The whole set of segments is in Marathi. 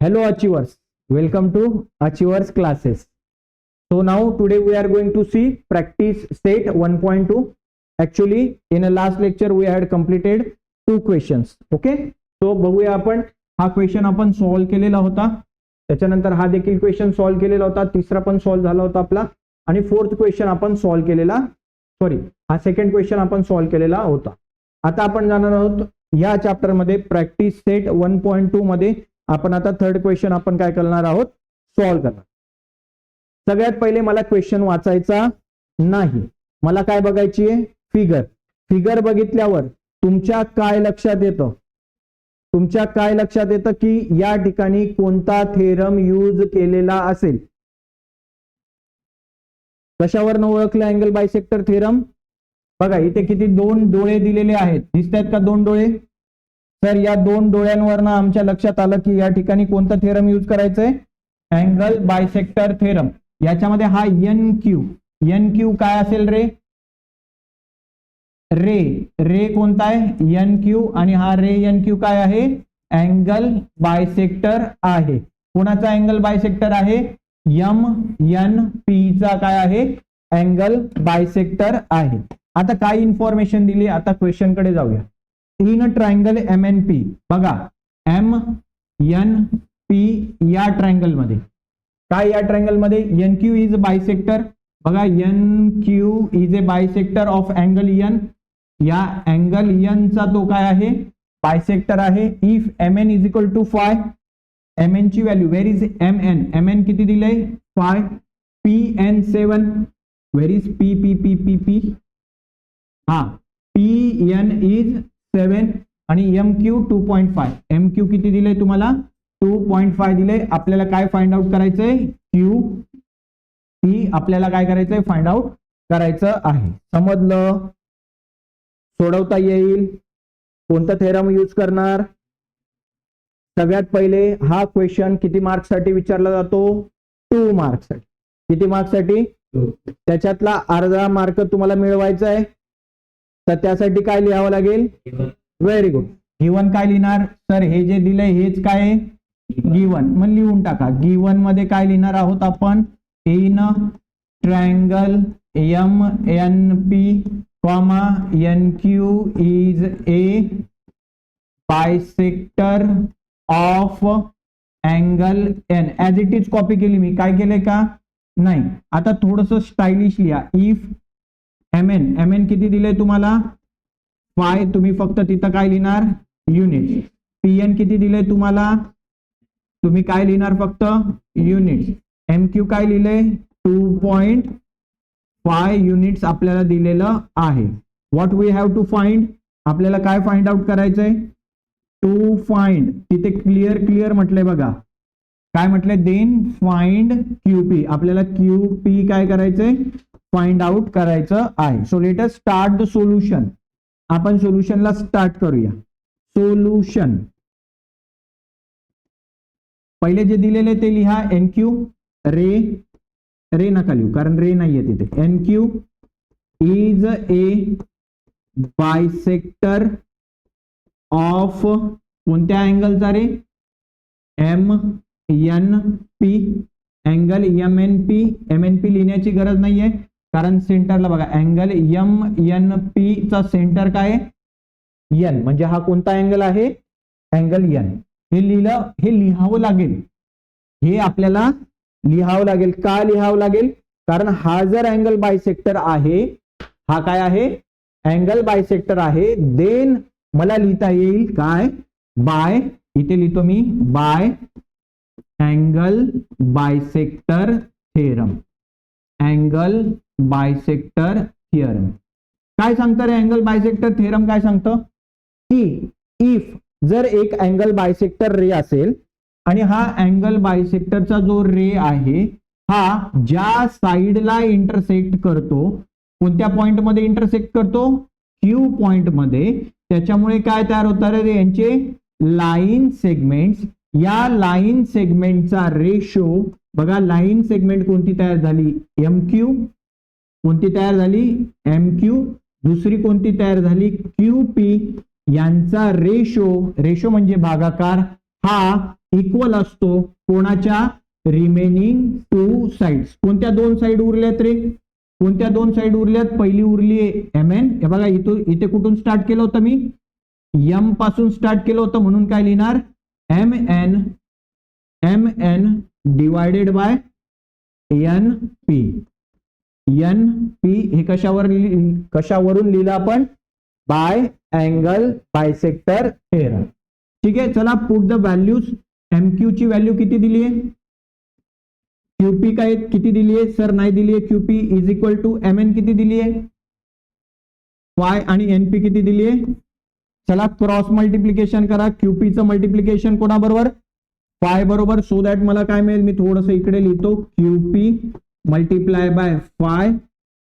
Hello achievers, welcome to Achievers classes. So now today we are going to see practice set 1.2. Actually in a last lecture we had completed 2 questions. Okay, so बघूया आपण हा क्वेश्चन आपण सॉल्व केलेला होता, त्याच्यानंतर हा देखील क्वेश्चन सॉल्व केलेला होता, तिसरा पण सॉल्व झाला होता आपला, आणि फोर्थ क्वेश्चन आपण सॉल्व केलेला, सॉरी हा सेकंड क्वेश्चन आपण सॉल्व केलेला होता. आता आपण जाणार आहोत या चॅप्टर मध्ये प्रॅक्टिस सेट 1.2 मध्ये आपण आता थर्ड क्वेश्चन आपण काय करणार आहोत, सॉल्व करणार. सगळ्यात पहिले मला क्वेश्चन वाचायचा नाही, मला काय बघायची आहे, फिगर. फिगर बघितल्यावर तुमच्या काय लक्षात येतं, तुमच्या काय लक्षात येतं की या ठिकाणी कोणता थेरम यूज केलेला असेल. कशावरनं ओळखलं अँगल बायसेक्टर थेरम? बघा इथे किती दोन डोळे दिलेले आहेत, दिसतात का दोन डोळे? तर या दोन डोळ्यांवरनं आमच्या लक्षात आलं की या ठिकाणी कोणता थेरम यूज करायचंय, अँगल बायसेक्टर थेरम. याच्यामध्ये हा एन क्यू काय असेल रे? रे कोणता आहे? N Q. आणि हा रे एन क्यू काय आहे? अँगल बायसेक्टर आहे. कोणाचा अँगल बायसेक्टर आहे? एम एन पी चा काय आहे? अँगल बायसेक्टर आहे. आता काय इन्फॉर्मेशन दिली, आता क्वेश्चन कडे जाऊया. In triangle M N P, बघा एम एन पी या ट्रायंगल मध्ये काय, या ट्रायंगल मध्ये एन क्यू इज बायसेक्टर. बघा N Q is a bisector of angle N. या अँगल एन चा तो काय आहे? बायसेक्टर आहे. If M N is equal to five, M N ची value, where is M N? M N किती दिले? Five. P N 7, where is P P P P P? हा पी एन इज 7 आणि एम क्यू 2.5. एम क्यू किती दिले तुम्हाला? 2.5 दिले. आपल्याला काय फाइंड आउट करायचंय? क्यू पी आपल्याला काय करायचंय? फाइंड आउट करायचं आहे. समजलं? सोडवता येईल. कोणता थेरम यूज करणार? सगळ्यात पहिले हा क्वेश्चन किती मार्क्स साठी विचारला जातो? 2 मार्क्स साठी. किती मार्क्स साठी? त्याच्यातला अर्धा मार्क तुम्हाला मिळवायचा आहे, तर त्यासाठी काय लिहावं लागेल? Very good. गिवन काय लिहिणार? तर हे जे दिलंय हेच काय? गिवन. मग लिहून टाका. गिवन मध्ये काय लिहिणार आहोत आपण? In triangle M N P comma N Q is a bisector of angle N. As it is copy केली मी. काय केलंय का? नाही. आता थोडस स्टायलिश लिहा. इफ एम एन किती दिले तुम्हाला? फाय. तुम्ही फक्त तिथं काय लिहिणार? युनिट. पी एन किती दिले तुम्हाला? तुम्ही काय लिहिणार? फक्त युनिट. एम क्यू काय लिहिले? 2.5 युनिट्स आपल्याला दिलेलं आहे. What we have to find? आपल्याला काय फाइंड आउट करायचंय? To find. तिथे क्लिअर म्हटलंय बघा. काय म्हटलंय? Then find Q P. आपल्याला क्यू पी काय करायचंय? फाइंड आउट करायचं आहे. So let us start the solution. आपण सोल्युशनला स्टार्ट करूया. सोल्युशन पहिले जे दिलेले ते लिहा. एन क्यू, रे नका लिहू कारण रे नाहीये तिथे. N Q is a bisector of कोणत्या अँगलचा रे? M N P. Angle M N P. M N P लिहिण्याची गरज नाहीये कारण सेंटरला बघा अँगल एम एन पी चा सेंटर काय? एन. म्हणजे हा कोणता अँगल आहे? Angle N. हे लिहिलं, हे लिहावं लागेल. हे आपल्याला लिहावं लागेल. का लिहावं लागेल? कारण हा जर अँगल बायसेक्टर आहे, हा काय आहे? अँगल बायसेक्टर आहे, देन मला लिहिता येईल काय? बाय, इथे लिहितो मी by angle bisector theorem. Angle bisector theorem काय सांगतं रे? अँगल बायसेक्टर थेरम काय सांगतं की इफ जर एक अँगल बायसेक्टर रे असेल आणि हा अँगल बायसेक्टरचा जो रे आहे हा ज्या साइडला इंटरसेक्ट करतो, कोणत्या पॉइंट मध्ये इंटरसेक्ट करतो? क्यू पॉइंट मध्ये. त्याच्यामुळे काय तयार होतात रे? यांचे लाईन सेगमेंट्स. या लाईन सेगमेंटचा रेशो बघा. लाईन सेगमेंट कोणती तयार झाली? M Q. कोणती तयार झाली? M Q. दुसरी कोणती तयार झाली? Q P. यांचा रेशो म्हणजे भागाकार हा इक्वल असतो कोणाच्या, रिमेनिंग टू साइड्स. कोणत्या दोन साइड उरल्यात रे, कोणत्या दोन साइड उरल्यात, पहिली उरली आहे mn. हे बघा इथे कुठून स्टार्ट केलं होतं मी, m पासून स्टार्ट केलं होतं, म्हणून काय लिहिणार, mn divided by np. np हे कशावरून लिहिलं आपण, बाय अँगल बायसेक्टर थेरम. ठीक आहे, चला पुट द व्हॅल्यूज. एमक्यू ची व्हॅल्यू किती दिली आहे, क्यूपी काय किती दिली आहे, सर नाही दिली आहे. QP is equal to mn किती दिली आहे, y आणि np किती दिली आहे. चला क्रॉस मल्टिप्लिकेशन करा. क्यूपीचं मल्टिप्लिकेशन कोणाबरोबर, फाय बरोबर. सो दॅट मला काय मिळेल, मी थोडस इकडे लिहितो, QP multiply by five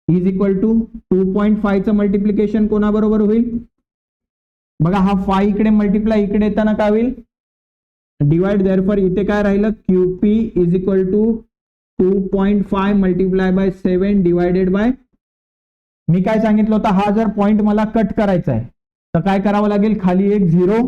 is equal to 2.5 चं मल्टिप्लिकेशन कोणाबरोबर होईल, बघा हा फाय इकडे मल्टिप्लाय इकडे येताना काय होईल, डिवाइड. देअरफॉर इथे काय राहिलं, QP is equal to 2.5 multiply by 7 divided by, मी काय सांगितलं होतं, हा जर पॉइंट मला कट करायचा आहे तर काय करावं लागेल, खाली एक 0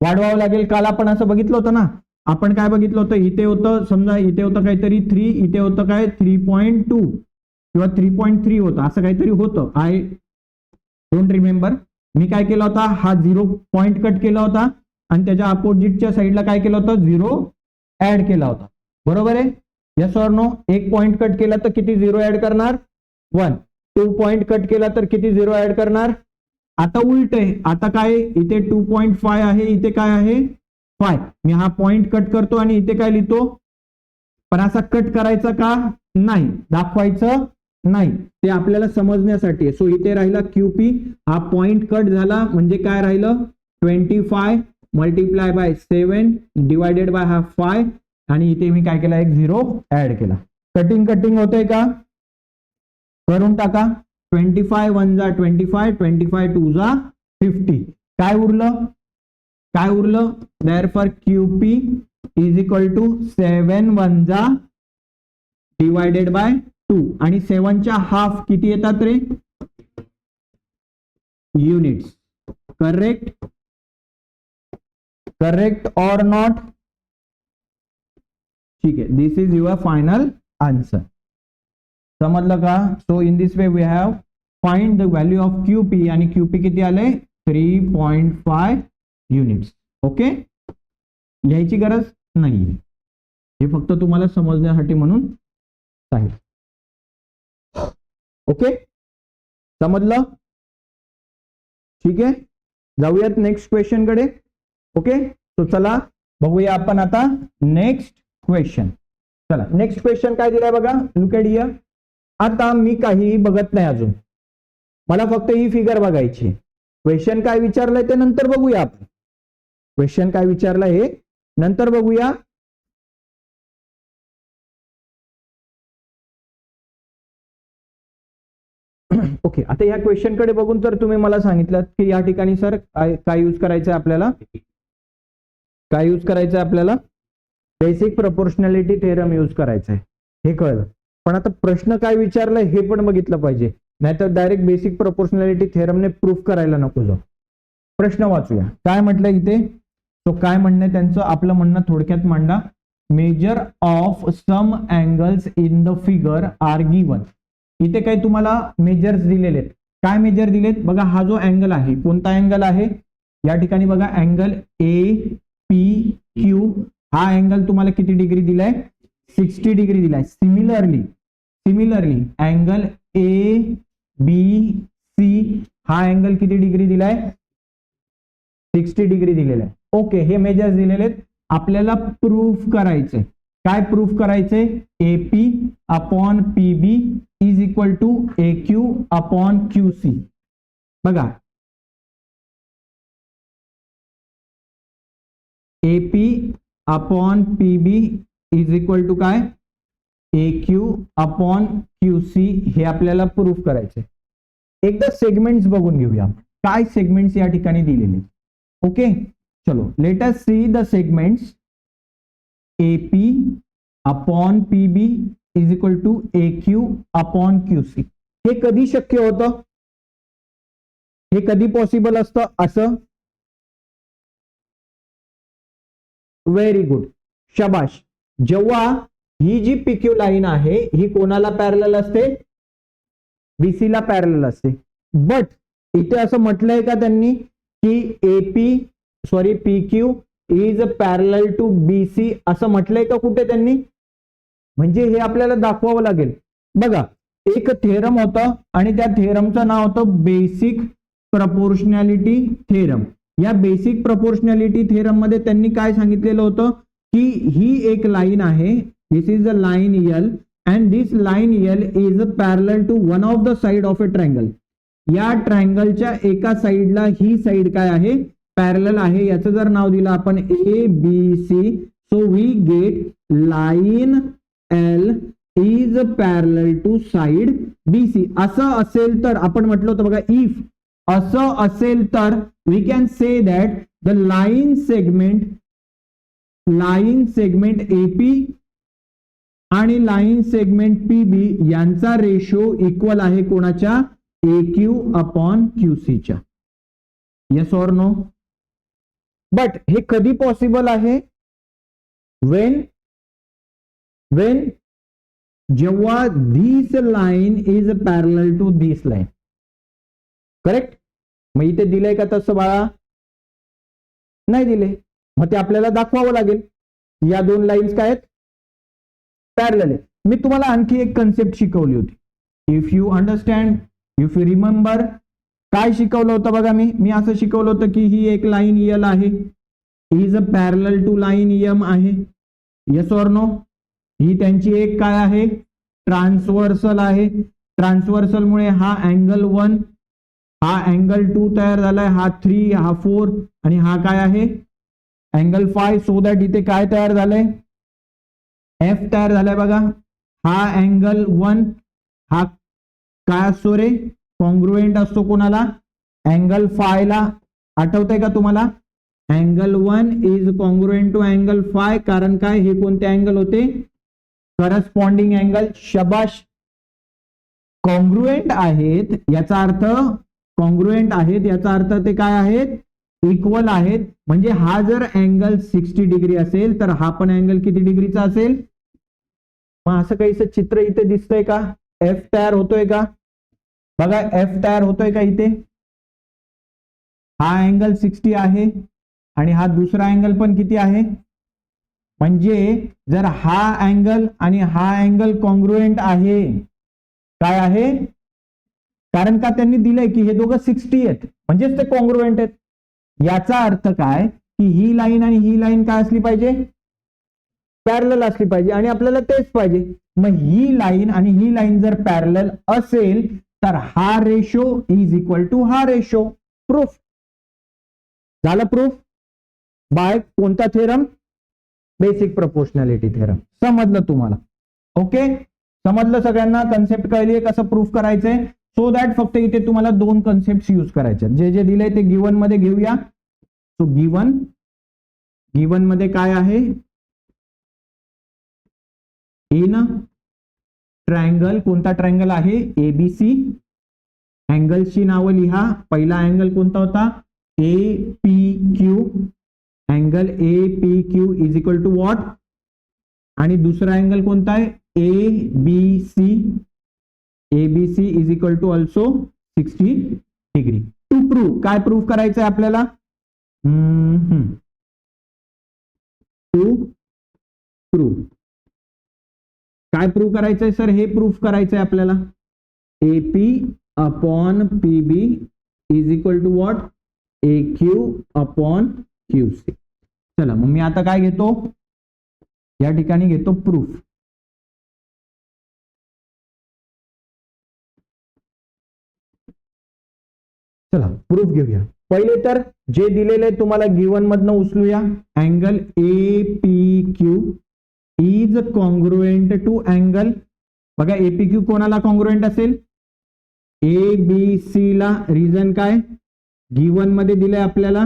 वाढवावं लागेल. काल आपण असं बघितलं होतं ना, आपण काय बघितलं होतं, इथे होतं समजा, इथे होतं काहीतरी 3, इथे होतं काय 3.2 किंवा 3.3 होतं, असं काहीतरी होतं. I don't remember. मी काय केलं होता, हा 0 पॉइंट कट केला होता आणि त्याच्या अपोजिटच्या साईडला काय केलं होतं, 0 ऍड केला होता. बरोबर आहे, यस ऑर नो. एक पॉइंट कट केला तर किती 0 ऍड करणार, 1. 2 पॉइंट कट केला तर किती 0 ऍड करणार. आता उलट आहे, आता काय, इथे 2.5 आहे, इथे काय आहे 5. मी हा पॉइंट कट करतो आणि इथे काय लिहितो, पण असा कट करायचा का नाही, दाखवायचं नाही, ते आपल्याला समजण्यासाठी. सो इथे राहिला क्यूपी, हा पॉइंट कट झाला म्हणजे काय राहिलं, 25 मल्टिप्लाय बाय 7 डिवायडेड बाय हा 5 आणि इथे मी काय केला, एक 0 ऍड केला. कटिंग होतंय का, करून टाका. 25 1 जा 25, 25 2 जा 50. काय उरलं, therefore QP is equal to 7 1 जा डिवायडेड बाय 2 आणि 7 च्या हाफ किती येतात रे, युनिट्स. Correct or not. ठीक आहे, this is your final answer. समजलं का. So in this way we have find the value of QP आणि क्यूपी किती आले, 3.5 युनिट्स. ओके, लिहायची गरज नाही, हे फक्त तुम्हाला समजण्यासाठी म्हणून सांगितलं. ओके, समजलं. ठीक आहे, जाऊयात नेक्स्ट क्वेश्चन कडे. ओके, तो चला बघूया आपण आता नेक्स्ट क्वेश्चन. चला नेक्स्ट क्वेश्चन काय दिलाय बघा, लुक एट हियर. आता मी काही बघत नाही अजून, मला फक्त ही फिगर बघायची. क्वेश्चन काय विचारलंय ते नंतर बघूया आपण, क्वेश्चन काय विचारलंय हे नंतर बघूया. ओके, आता या क्वेश्चन कडे बघून तर तुम्ही मला सांगितलं की या ठिकाणी सर काय यूज करायचं आपल्याला, काय यूज करायचं आपल्याला, बेसिक प्रोपोर्शनॅलिटी थेरम यूज करायचं आहे, हे कळलं. पण आता प्रश्न काय विचारलाय हे पण बघितलं पाहिजे, नाहीतर डायरेक्ट बेसिक प्रोपोर्शनॅलिटी थेरमने प्रूफ करायला नको जाऊ. प्रश्न वाचूया, काय म्हटलं इथे. तो काय म्हणणं त्यांचं, आपलं म्हणणं थोडक्यात मांडा. Measure of some angles in the figure are given. इथे काही तुम्हाला मेजर्स दिलेले आहेत. काय मेजर दिलेत बघा, हा जो अँगल आहे कोणता अँगल आहे, या ठिकाणी बघा अँगल ए पी क्यू, हा अँगल तुम्हाला किती डिग्री दिलाय, 60 डिग्री दिलाय. Similarly angle A B C, हा अँगल किती डिग्री दिलाय, 60 डिग्री दिलेला आहे. ओके, हे मेजर्स दिलेले आहेत, आपल्याला प्रूफ करायचंय. काय प्रूफ करायचंय, AP upon PB is equal to A Q upon Q C. बघा AP upon PB is equal to काय, A Q upon Q C, हे आपल्याला प्रूफ करायचंय. एकदा सेगमेंट्स बघून घेऊया, काय सेगमेंट्स या ठिकाणी दिलेले. ओके, चलो let us see the segments. AP upon PB is equal to A Q upon Q C. हे कधी शक्य होतं, हे कधी पॉसिबल असतं असं, व्हेरी गुड, शबाश. जेव्हा ही जी PQ लाईन आहे ही कोणाला पॅरलल असते? BC ला पॅरलल असते. बट इथे असं म्हटलंय का त्यांनी की PQ is parallel to BC, असं म्हटलंय का कुठे त्यांनी? म्हणजे हे आपल्याला दाखवावं लागेल. बघा, एक थेरम होतं आणि त्या थेरमचं नाव होतं बेसिक प्रपोर्शनॅलिटी थेरम. या बेसिक प्रपोर्शनॅलिटी थेरम मध्ये त्यांनी काय सांगितलेलं होतं की ही एक लाईन आहे, this is a line L and this line L is parallel to one of the side of a triangle. या ट्रायंगलच्या एका साइडला ही साइड काय आहे? पॅरलल आहे. याचं जर नाव दिलं आपण ABC, so we get line L is parallel to side BC. असं असेल तर आपण म्हटलं होतं बघा, इफ असं असेल तर we can say that the line segment AP आणि लाईन सेगमेंट PB यांचा रेशो इक्वल आहे कोणाच्या? AQ अपॉन QC च्या. Yes or no? बट हे कधी पॉसिबल आहे? वेन जेव्हा this line is parallel to this line. Correct? मग इथे दिलंय का तसं बाळा? नाही दिले. मग ते आपल्याला दाखवावं लागेल. या दोन लाईन्स काय आहेत? पॅरलल आहे. मी तुम्हाला आणखी एक कन्सेप्ट शिकवली होती. If you understand, if you remember, काय शिकवलं होतं बघा, मी असं शिकवलं होतं की ही एक लाईन L आहे, is a parallel to line M आहे. Yes or no? ही त्यांची एक काय आहे? ट्रान्सव्हर्सल आहे. ट्रान्सव्हर्सल मुळे हा अँगल 1, हा अँगल 2 तयार झालाय, हा 3, हा 4 आणि हा काय आहे? अँगल 5. सो दॅट इथे काय तयार झालंय? F तयार झालाय बघा. हा अँगल 1, हा काय असतो रे? कॉन्ग्रुएंट असतो कोणाला? अँगल फाय ला. आठवतंय का तुम्हाला? Angle 1 is congruent to angle five. कारण काय? हे कोणते अँगल होते? Corresponding angle. शबाश. कॉन्ग्रुएंट आहेत याचा अर्थ, कॉन्ग्रुएंट आहेत याचा अर्थ ते काय आहेत? इक्वल आहेत. म्हणजे हा जर अँगल 60 डिग्री असेल तर हा पण अँगल किती डिग्रीचा असेल? मग असं काहीसं चित्र इथे दिसतंय का? F तयार होतोय का? बघा, F तयार होतोय का इथे? हा अँगल 60 आहे आणि हा दुसरा अँगल पण किती आहे? म्हणजे जर हा अँगल आणि हा अँगल कॉन्ग्रुएंट आहे, काय आहे? कारण का त्यांनी दिलंय की हे दोघं 60 आहेत, म्हणजेच ते कॉन्ग्रुएंट आहेत. याचा अर्थ काय की ही लाईन आणि ही लाईन काय असली पाहिजे? पॅरलल असली पाहिजे. आणि आपल्याला तेच पाहिजे. मग ही लाईन आणि ही लाईन जर पॅरलल असेल तर हा रेशो इज इक्वल टू हा रेशो. प्रूफ झालं. प्रूफ बाय कोणता थेरम? Basic proportionality theorem. समजलं तुम्हाला? ओके, समजलं सगळ्यांना? कन्सेप्ट कळली कसं प्रूफ करायचंय? सो दॅट फक्त इथे तुम्हाला दोन कन्सेप्ट यूज करायचे. जे जे दिले ते गिवन मध्ये घेऊया. सो गिवन मध्ये काय आहे? इन ट्रायंगल, कोणता ट्रायंगल आहे? ABC. अँगलची नावं लिहा. पहिला अँगल कोणता होता? APQ. Angle APQ is equal to what? आणि दुसरा अँगल कोणता आहे? ABC. ABC is equal to also 60 degree. To prove, काय प्रूव्ह करायचं आहे आपल्याला? टू प्रूव्ह काय प्रूव्ह करायचंय सर? हे प्रूव्ह करायचंय आपल्याला. AP upon PB is equal to what? AQ upon QC. चला, मग मी आता काय घेतो? या ठिकाणी घेतो प्रूफ. चला प्रूफ घेऊया. पहिले तर जे दिलेले तुम्हाला गिवन मधनं उचलूया. Angle APQ is congruent to angle, बघा APQ कोणाला कॉन्ग्रुएंट असेल? ABC ला. रिझन काय? गिवन मध्ये दिलंय आपल्याला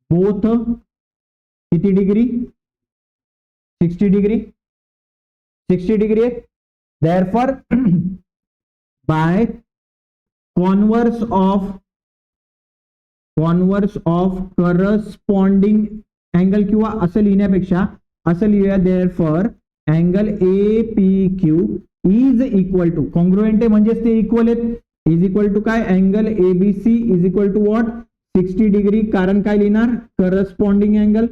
बोथ किती डिग्री? 60 डिग्री. 60 डिग्री आहे. Therefore by converse of corresponding angle किंवा असं लिहिण्यापेक्षा असं लिहूया, therefore angle APQ is equal to, congruent आहे म्हणजेच ते इक्वल आहेत, इज इक्वल टू काय, angle ABC is equal to what, 60 degree. कारण काय लिहिणार, करस्पॉन्डिंग अँगल.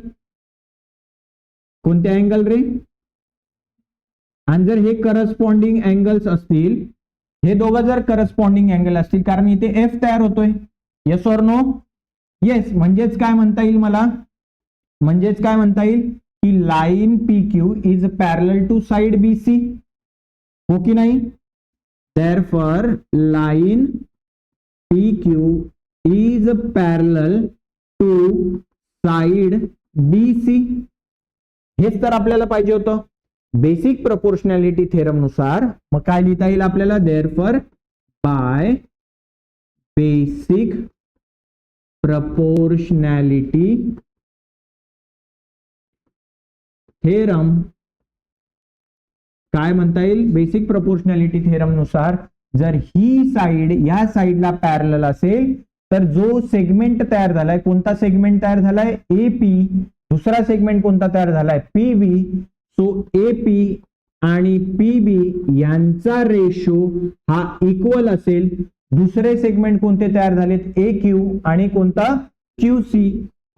कोणत्या अँगल रे, आणि जर हे करस्पॉन्डिंग अँगल्स असतील, हे दोघं जर करस्पॉन्डिंग अँगल असतील, कारण इथे एफ तयार होतोय, येस ऑर नो, येस. म्हणजेच काय म्हणता येईल मला, म्हणजेच काय म्हणता येईल की line PQ is parallel to side BC, हो की नाही. Therefore line PQ is parallel to side BC. हेच तर आपल्याला पाहिजे होतं बेसिक प्रोपोर्शनॅलिटी थेरम नुसार. मग काय लिहिता येईल आपल्याला, therefore by basic proportionality theorem, काय म्हणता येईल, बेसिक प्रोपोर्शनॅलिटी थेरम नुसार जर ही साइड या साइडला पॅरलल असेल तर जो सेगमेंट तयार झालाय, कोणता सेगमेंट तयार झालाय, AP, दुसरा सेगमेंट कोणता तयार झालाय, PB. सो AP आणि PB यांचा रेशो हा इक्वल असेल. दुसरे सेगमेंट कोणते तयार झालेत, AQ आणि कोणता, QC.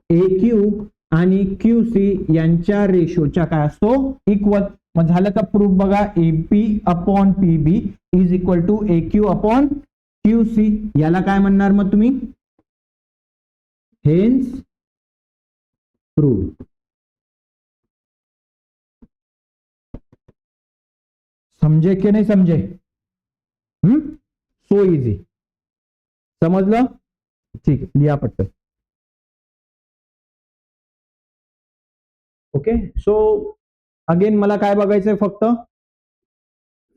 AQ आणि QC यांच्या रेशोच्या काय असतो, इक्वल. मग झालं का प्रूफ बघा, AP upon PB is equal to AQ upon QC. याला काय म्हणणार मग तुम्ही, हेन्स प्रूफ. समजे की नाही समजे, सो इझी, समजलं, ठीक आहे, लिहा पटकन. ओके, सो अगेन मला काय बघायचंय, फक्त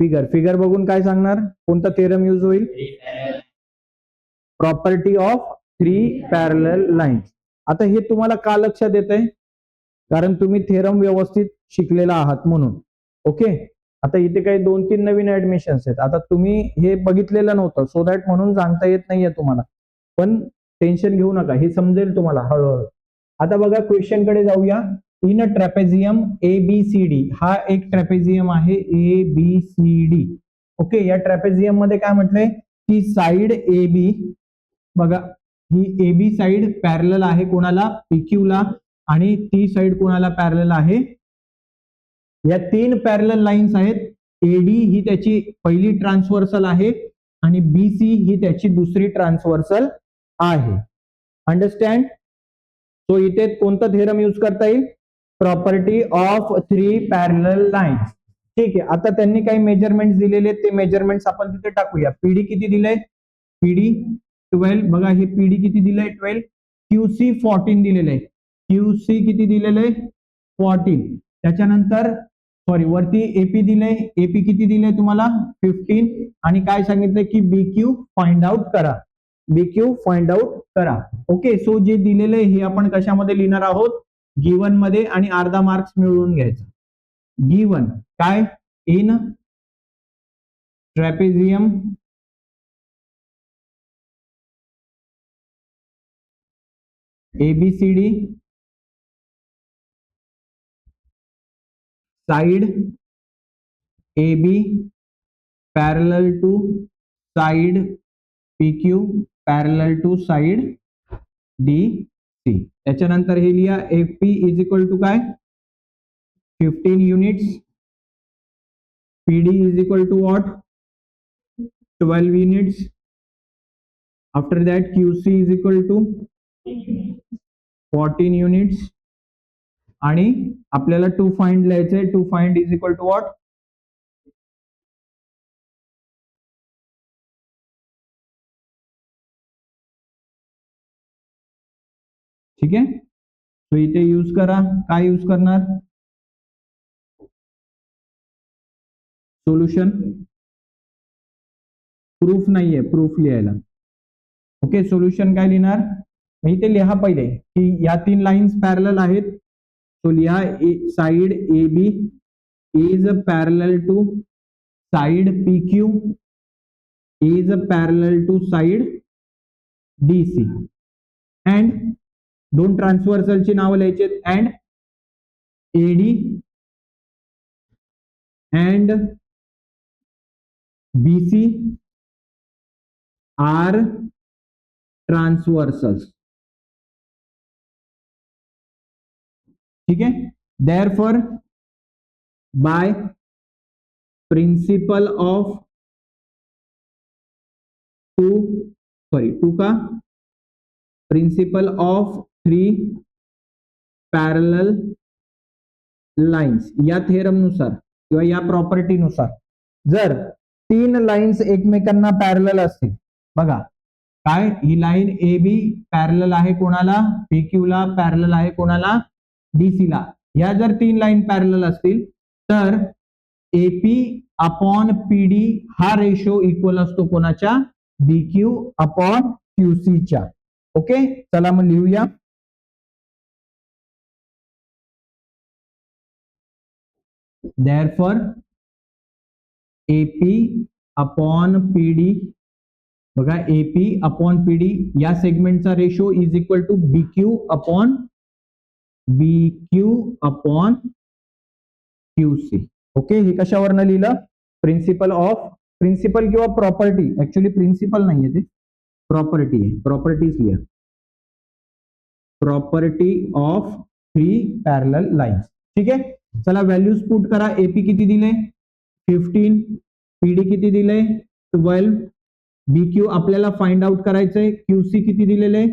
फिगर बघून काय सांगणार, कोणता थेरम यूज होईल, प्रॉपर्टी ऑफ 3 पॅरलल लाईन्स. आता हे तुम्हाला का लक्षात येत आहे, कारण तुम्ही थेरम व्यवस्थित शिकलेला आहात म्हणून. ओके, आता इथे काही 2-3 नवीन ऍडमिशन्स आहेत, आता तुम्ही हे बघितलेलं नव्हतं, सो दॅट म्हणून सांगता येत नाहीये तुम्हाला, पण टेन्शन घेऊ नका, हे समजेल तुम्हाला हळूहळू. आता बघा क्वेश्चन कडे जाऊया. इन अ ट्रॅपेझियम ABCD, हा एक ट्रॅपेझियम आहे ABCD. ओके, या ट्रॅपेझियम मध्ये काय म्हटलंय की साइड AB, बघा ही AB साइड पॅरलल आहे कोणाला, PQ ला, आणि ती साइड कोणाला पॅरलल आहे, या 3 पॅरलल लाईन्स आहेत. AD ही त्याची पहिली ट्रान्सव्हर्सल आहे आणि BC ही त्याची दुसरी ट्रान्सव्हर्सल आहे. अंडरस्टँड. सो इथे कोणता थेरम यूज करता येईल, प्रॉपर्टी ऑफ 3 पॅरलल लाईन्स. ठीक आहे, आता त्यांनी काही मेजरमेंट्स दिलेले आहेत, ते मेजरमेंट्स आपण तिथे टाकूया. PD किती दिलंय, PD 12, बघा हे PD किती दिलंय, 12. QC 14 दिलेलं आहे, QC किती दिलेलं आहे, 14. त्याच्यानंतर सॉरी वरती AP दिलंय, AP किती दिलंय तुम्हाला, 15. आणि काय सांगितलंय की BQ फाइंड आउट करा, BQ फाइंड आउट करा. ओके, सो जे दिलेलं आहे हे आपण कशामध्ये लिहिणार आहोत, गिवन मध्ये, आणि अर्धा मार्क्स मिळवून घ्यायचा. गिवन काय, in trapezium ABCD side AB parallel to side PQ parallel to side DC. त्याच्यानंतर हे लिहा, FP इज इक्वल टू काय, 15 units. PD is equal to what, 12 units. After that QC is equal to 14 units. आणि आपल्याला टू फाइंड लिहायचंय, to find is equal to what, ठीक आहे. तो इथे यूज करा, काय यूज करणार, सोल्युशन. प्रूफ नाहीये, प्रूफ लिहायला. ओके, सोल्युशन काय लिहिणार, मी इथे लिहा पहिले की या 3 लाईन्स पॅरलल आहेत. तो लिहा, side AB is parallel to side PQ is parallel to side DC, and दोन ट्रान्सव्हर्सलची नावं लिहायची and AD and BC are transversals. ठीक है. Therefore, by principle of principle of three parallel lines या थेरम नुसार किंवा या प्रॉपर्टी नुसार जर तीन लाईन्स एकमेकांना पॅरलल असतील, बघा काय ही लाईन ए बी पॅरलल आहे कोणाला, पीक्यू ला, पॅरलल आहे कोणाला, डीसी ला. या जर तीन लाईन पॅरलल असतील तर एपी अपॉन पीडी हा रेशो इक्वल असतो कोणाच्या, बीक्यू अपॉन क्यूसी च्या. ओके, चला मग लिहूया. Therefore, AP अपॉन पीडी, बघा एपी अपॉन पीडी या सेगमेंटचा ratio is equal to BQ upon QC. Okay, हे कशावरनं लिहिलं, प्रिन्सिपल किंवा प्रॉपर्टी, ऍक्च्युअली प्रिन्सिपल नाहीये ते प्रॉपर्टी आहे, प्रॉपर्टीज लिहा, property of three parallel lines. ठीक आहे, चला व्हॅल्यूज पुट करा. एपी किती दिले 15, पीडी किती दिले 12, बीक्यू आपल्याला फाइंड आउट करायचंय, क्यूसी किती दिलेले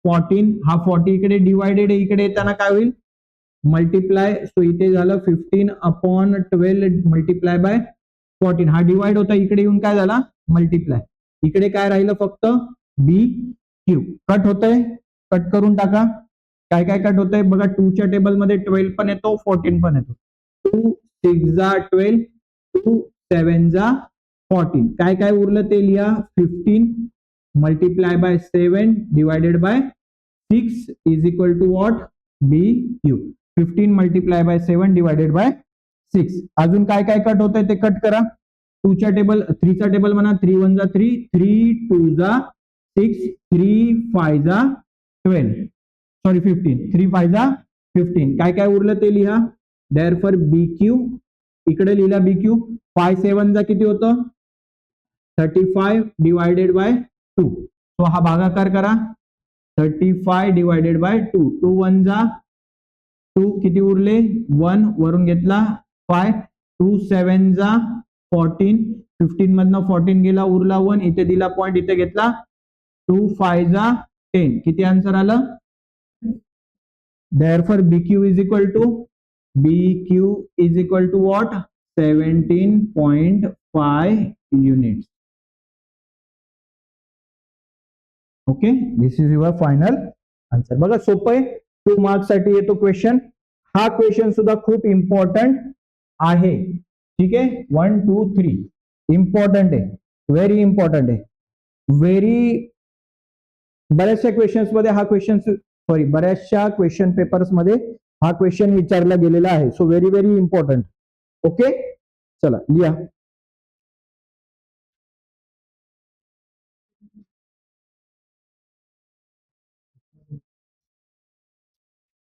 14. हा 40 इकडे डिवायडेड आहे, इकडे येताना काय होईल मल्टिप्लाय. सो इथे झालं 15 अपॉन 12 मल्टिप्लाय बाय 14. हा डिवाइड होता, इकडे येऊन काय झाला मल्टिप्लाय. इकडे काय राहिलं फक्त बी क्यू. कट होतंय, कट करून टाका. काय काय कट होतंय बघा, 2 च्या टेबल मध्ये 12 पण येतो, 14 पण येतो. 2 6 जा 12, 2 7 जा 14. काय काय उरलं ते लिहा. 15 multiply by 7 divided by 6 is equal to what, B Q. 15 multiply by 7 divided by 6. अजून काय काय कट होतंय ते कट करा. 2 च्या टेबल, 3 चा टेबल म्हणा, 3 1 जा 3, 3 2 जा 6, 3 5 जा 12, सॉरी 15, 3 5 जा 15. काय काय उरलं ते लिहा. Therefore BQ इकडे लिहिला BQ. 5 7 जा किती होतं 35 डिवायडेड बाय 2. तो हा भागाकार करा. 35 डिवायडेड बाय 2. 2 1 जा 2, किती उरले 1, वरून घेतला 5. 2 7 जा 14, 15 मधनं 14 गेला, उरला 1, इथे दिला पॉइंट, इथे घेतला. 2 5 जा 10, किती आन्सर आलं. Therefore BQ is equal to what, 17.5 units. Okay, this is your final answer. बघा सोपं आहे, 2 मार्क्स साठी येतो क्वेश्चन. हा क्वेश्चन सुद्धा खूप इम्पॉर्टंट आहे. ठीक आहे, 1 2 3 इम्पॉर्टंट आहे, व्हेरी इम्पॉर्टंट आहे. बऱ्याचशा क्वेश्चन्स मध्ये हा क्वेश्चन, सॉरी बऱ्याचशा क्वेश्चन पेपर्स मध्ये हा क्वेश्चन विचारला गेलेला आहे. So very very important. Okay, चला लिहा.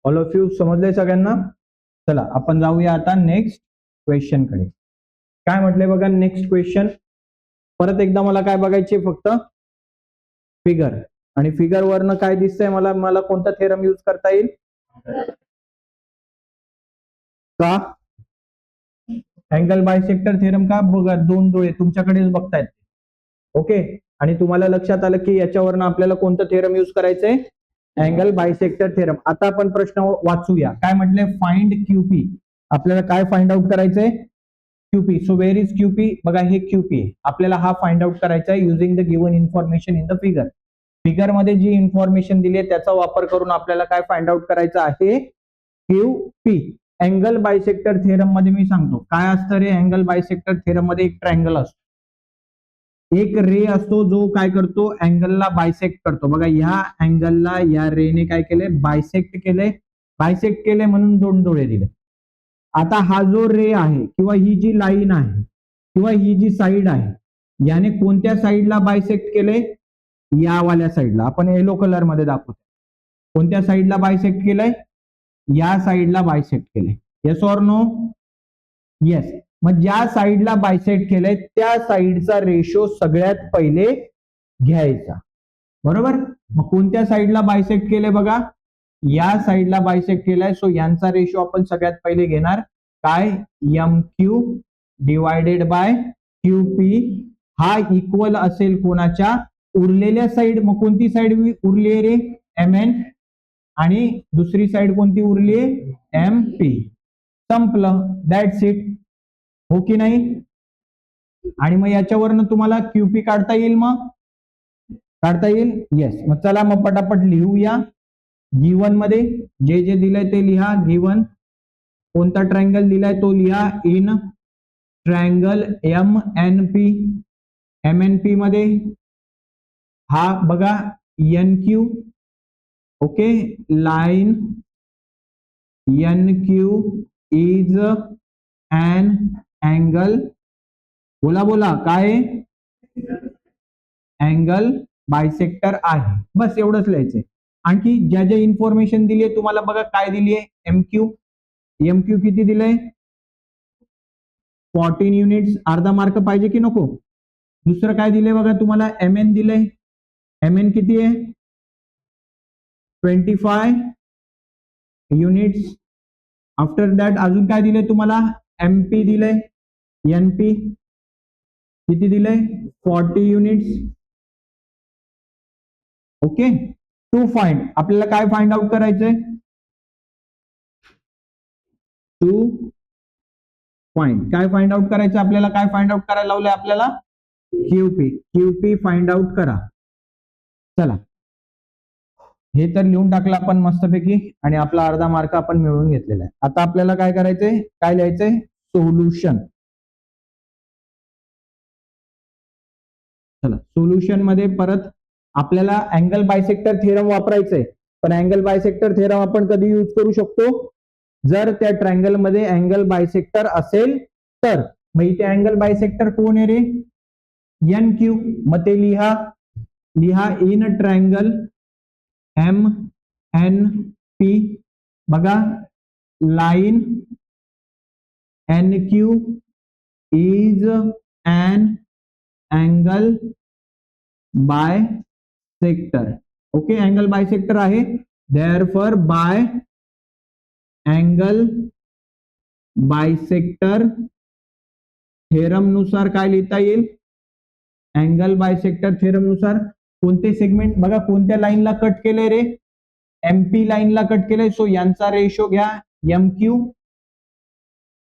ऑल ऑफ यू समजलंय सगळ्यांना. चला आपण जाऊया आता नेक्स्ट क्वेश्चन कडे. काय म्हटलंय बघा नेक्स्ट क्वेश्चन. परत एकदा मला काय बघायचे, फक्त फिगर, आणि फिगर वरनं काय दिसतंय मला कोणता थेरम यूज करता येईल का, अँगल बायसेक्टर थेरम का. बघा 2 डोळे तुमच्याकडेच बघतायत. ओके, आणि तुम्हाला लक्षात आलं की याच्यावरनं आपल्याला कोणतं थेरम यूज करायचंय, अँगल बायसेक्टर थेरम. आता आपण प्रश्न वाचूया. काय म्हटलंय, फाइंड क्यूपी. आपल्याला काय फाइंड आउट करायचंय, QP. So where is QP, बघा हे क्यूपी आहे. आपल्याला हा फाइंड आउट करायचा आहे using the given information in the figure. Figure मध्ये जी इन्फॉर्मेशन दिली आहे त्याचा वापर करून आपल्याला काय फाइंड आउट करायचं आहे, क्यूपी. अँगल बायसेक्टर थेरम मध्ये मी सांगतो काय असतं रे. अँगल बायसेक्टर थेरम मध्ये एक ट्रायंगल असतो, एक रे असतो जो काय करतो, अँगलला बायसेक्ट करतो. बघा ह्या अँगलला या रेने काय केलंय, बायसेक्ट केलंय. बायसेक्ट केलंय म्हणून 2 डोळे दिले. आता हा जो रे आहे किंवा ही जी लाईन आहे किंवा ही जी साईड आहे, याने कोणत्या साईडला बायसेक्ट केलंय, या वाल्या साईडला. आपण येलो कलर मध्ये दाखवतो. कोणत्या साईडला बायसेक्ट केलंय? या साईडला बायसेक्ट केलंय. Yes or no? येस. मग ज्या साईडला बायसेक्ट केलंय त्या साईडचा रेशो सगळ्यात पहिले घ्यायचा. बरोबर. मग कोणत्या साईडला बायसेक्ट केलंय बघा? या साईडला बायसेक्ट केलाय. सो यांचा रेशो आपण सगळ्यात पहिले घेणार काय? M Q divided by Q P हा इक्वल असेल कोणाच्या? उरलेल्या साईड. मग कोणती साईड उरली रे? M N. आणि दुसरी साईड कोणती उरली? M P. संपलं. That's it. हो की नाही? आणि मग याच्यावरनं तुम्हाला क्यूपी काढता येईल. मग काढता येईल. येस. मग चला मग पटापट लिहूया. गिवन मध्ये जे जे दिलंय ते लिहा. गिवन कोणता ट्रायंगल दिलाय तो लिहा. In triangle M N P. M N P मध्ये हा बघा N Q. Okay. Line N Q is an angle. बोला बोला काय? अँगल बायसेक्टर आहे. बस एवढंच लिहायचंय. आणखी ज्या ज्या इन्फॉर्मेशन दिली आहे तुम्हाला बघा काय दिली आहे? एमक्यू. एमक्यू किती दिलंय? 14 युनिट्स. अर्धा मार्क पाहिजे की नको? दुसरं काय दिलंय बघा तुम्हाला? एम एन दिलंय. एम एन किती आहे? 25 युनिट्स. आफ्टर दॅट अजून काय दिलंय तुम्हाला? एमपी दिलंय. एनपी किती दिलंय? 40 युनिट्स. ओके. To find. आपल्याला काय फाइंड आउट करायचंय? To find. काय फाइंड आउट करायचं आपल्याला? काय फाइंड आउट करायला लावलंय आपल्याला? क्यूपी. क्यूपी फाइंड आउट करा. चला हे तर लिहून टाकलं आपण मस्तपैकी आणि आपला अर्धा मार्क आपण मिळवून घेतलेला आहे. आता आपल्याला काय करायचंय? काय लिहायचंय? सोल्युशन. चला सोल्युशन मध्ये परत आपल्याला अँगल बायसेक्टर थेरम वापरायचंय. पण अँगल बायसेक्टर थेरम आपण कधी यूज करू शकतो? जर त्या ट्रायंगल मध्ये अँगल बायसेक्टर असेल तर. मग इथे अँगल बायसेक्टर कोण आहे रे? N Q. मग ते लिहा. लिहा in triangle M N P. बघा line N Q is an angle bisector. Okay. Angle bisector आहे. Therefore by angle bisector theorem नुसार काय लिहिता येईल? अँगल बायसेक्टर थेरम नुसार कोणते सेगमेंट बघा कोणत्या लाईनला कट केलंय रे? एमपी लाईनला कट केलंय. सो यांचा रेशो घ्या. M Q.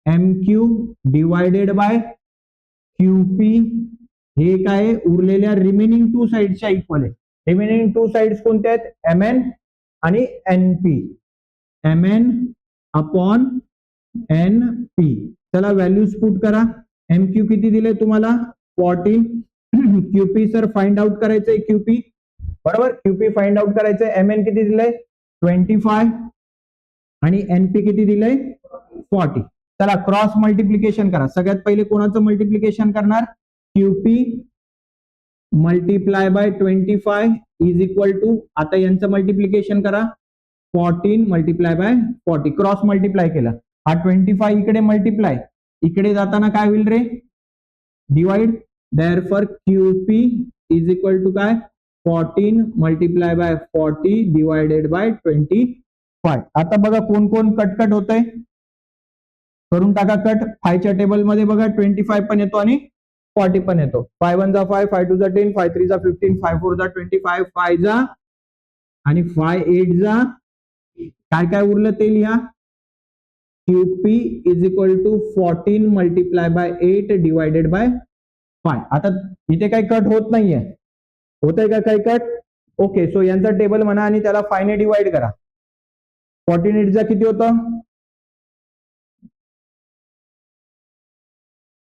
M Q divided by QP. हे काय? उरलेल्या रिमेनिंग टू साइडच्या इक्वल आहे. रिमेनिंग टू साइड्स कोणत्या आहेत? एम एन आणि N P. M N upon N P. चला व्हॅल्यूज पुट करा. एम क्यू किती दिले तुम्हाला? 14. क्यूपी सर फाइंड आउट करायचंय. क्यूपी बरोबर. क्यूपी फाइंड आउट करायचंय. एम एन किती दिलंय? 25 आणि एनपी किती दिलंय? 40. चला क्रॉस मल्टिप्लिकेशन करा. सगळ्यात पहिले कोणाचं मल्टिप्लिकेशन करणार? QP multiply by 25 is equal to. आता यांचं मल्टिप्लिकेशन करा. 14 मल्टिप्लाय बाय 40. क्रॉस मल्टिप्लाय केला. हा 25 इकडे मल्टिप्लाय. इकडे जाताना काय होईल रे? Divide. Therefore QP is equal to काय? 14 मल्टिप्लाय बाय 40 डिवायडेड बाय 25. आता बघा कोण कोण कटकट होत आहे? करून टाका कट. 5 च्या टेबल मध्ये बघा 25 पण येतो आणि 40 पण येतो. 5 1 जा 5, 5 2 जा 10, 5 3 जा 15, 5 4 जा 25, 5 जा आणि 5 8 जा. काय काय उरलं ते लिहा. QP is equal to 14 multiply by 8 divided by 5. आता इथे काही कट होत नाहीये. होतंय का काही कट? ओके. सो यांचा टेबल म्हणा आणि त्याला 5 ने डिवाइड करा. 14 8 जा किती होतं?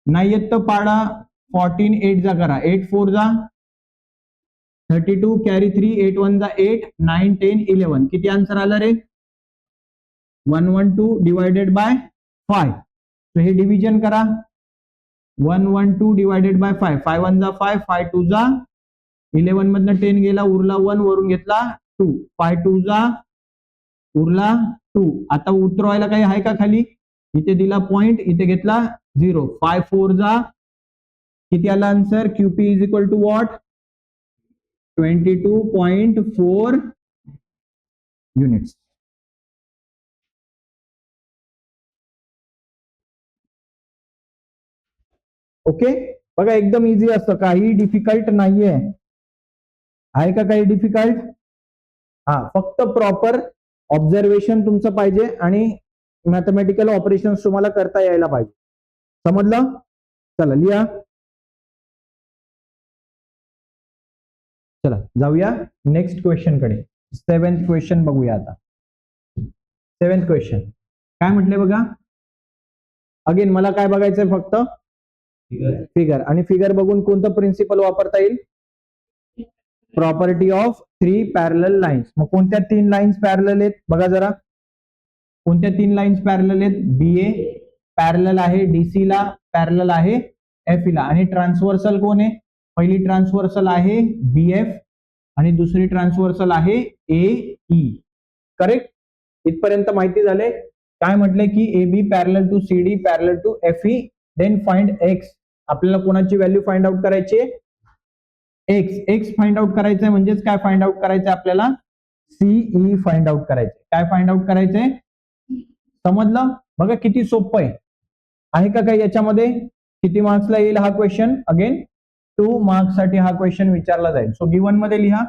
नाही येत तर पाडा. 14 8 जा करा. 8 4 जा 32 कॅरी 3 8 1 जा 8 9 10 11. किती आन्सर आला रे? 112 डिवायडेड बाय 5. सो हे डिव्हिजन करा. 112 डिवायडेड बाय 5. 5 1 जा 5, 5 2 जा 11 मधनं 10 गेला, उरला 1, वरून घेतला 2, 5 2 जा उरला 2. आता उतरवायला काही आहे का खाली? इथे दिला पॉइंट, इथे घेतला 0. 5 4 जा किती आला answer? QP is equal to what? 22.4 units. Okay, बघा एकदम इझी असतं, काही डिफिकल्ट नाहीये. आहे का काही डिफिकल्ट? हा, फक्त प्रॉपर ऑब्झर्वेशन तुमचं पाहिजे आणि मॅथमॅटिकल ऑपरेशन्स तुम्हाला करता यायला पाहिजे. समजलं? चला लिहा. चला जाऊया नेक्स्ट क्वेश्चन कडे. 7th क्वेश्चन बघूया आता. 7th क्वेश्चन काय म्हटले बघा. अगेन मला काय बघायचंय? फक्त फिगर. आणि फिगर बघून कोणतं प्रिन्सिपल वापरता येईल? Property of 3 parallel lines. मग कोणत्या 3 लाईन्स पॅरलल आहेत बघा जरा. कोणत्या 3 लाईन्स पॅरलल आहेत? BA पॅरलल आहे DC ला, पॅरलल आहे FE ला. आणि ट्रान्सव्हर्सल कोण आहे? पहिली ट्रान्सव्हर्सल आहे BF आणि दुसरी ट्रान्सव्हर्सल आहे AE. करेक्ट? इथपर्यंत माहिती झाले. काय म्हटले की AB parallel to CD parallel to FE, then find X. आपल्याला कोणाची व्हॅल्यू फाइंड आउट करायची? X फाइंड आउट करायचंय. म्हणजेच काय फाइंड आउट करायचंय आपल्याला? CE फाइंड आउट करायचंय. काय फाइंड आउट करायचंय? समजलं? बघा किती सोपं आहे का काही याच्यामध्ये? किती मार्क्सला येईल हा क्वेश्चन? अगेन 2 मार्क्स साठी हा क्वेश्चन विचारला जाईल. सो गिवन मध्ये लिहा.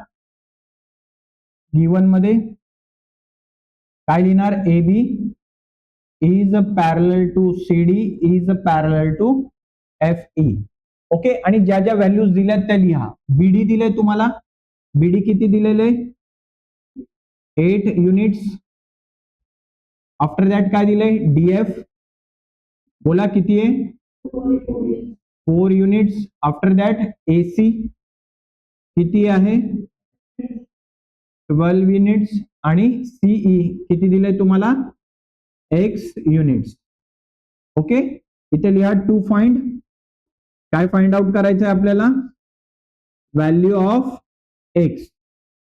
गिवन मध्ये काय लिहिणार? AB is parallel to CD is parallel to FE. Okay, आणि ज्या ज्या व्हॅल्यूज दिल्यात त्या लिहा. BD दिले तुम्हाला. BD किती दिलेले? 8 युनिट्स. आफ्टर दॅट काय दिले? DF बोला किती आहे? 4 युनिट्स. आफ्टर दॅट AC किती आहे? 12 युनिट्स. आणि CE किती दिले तुम्हाला? X units. ओके, इथे लिहा टू फाइंड. काय फाइंड आउट करायचं आहे आपल्याला? Value of X.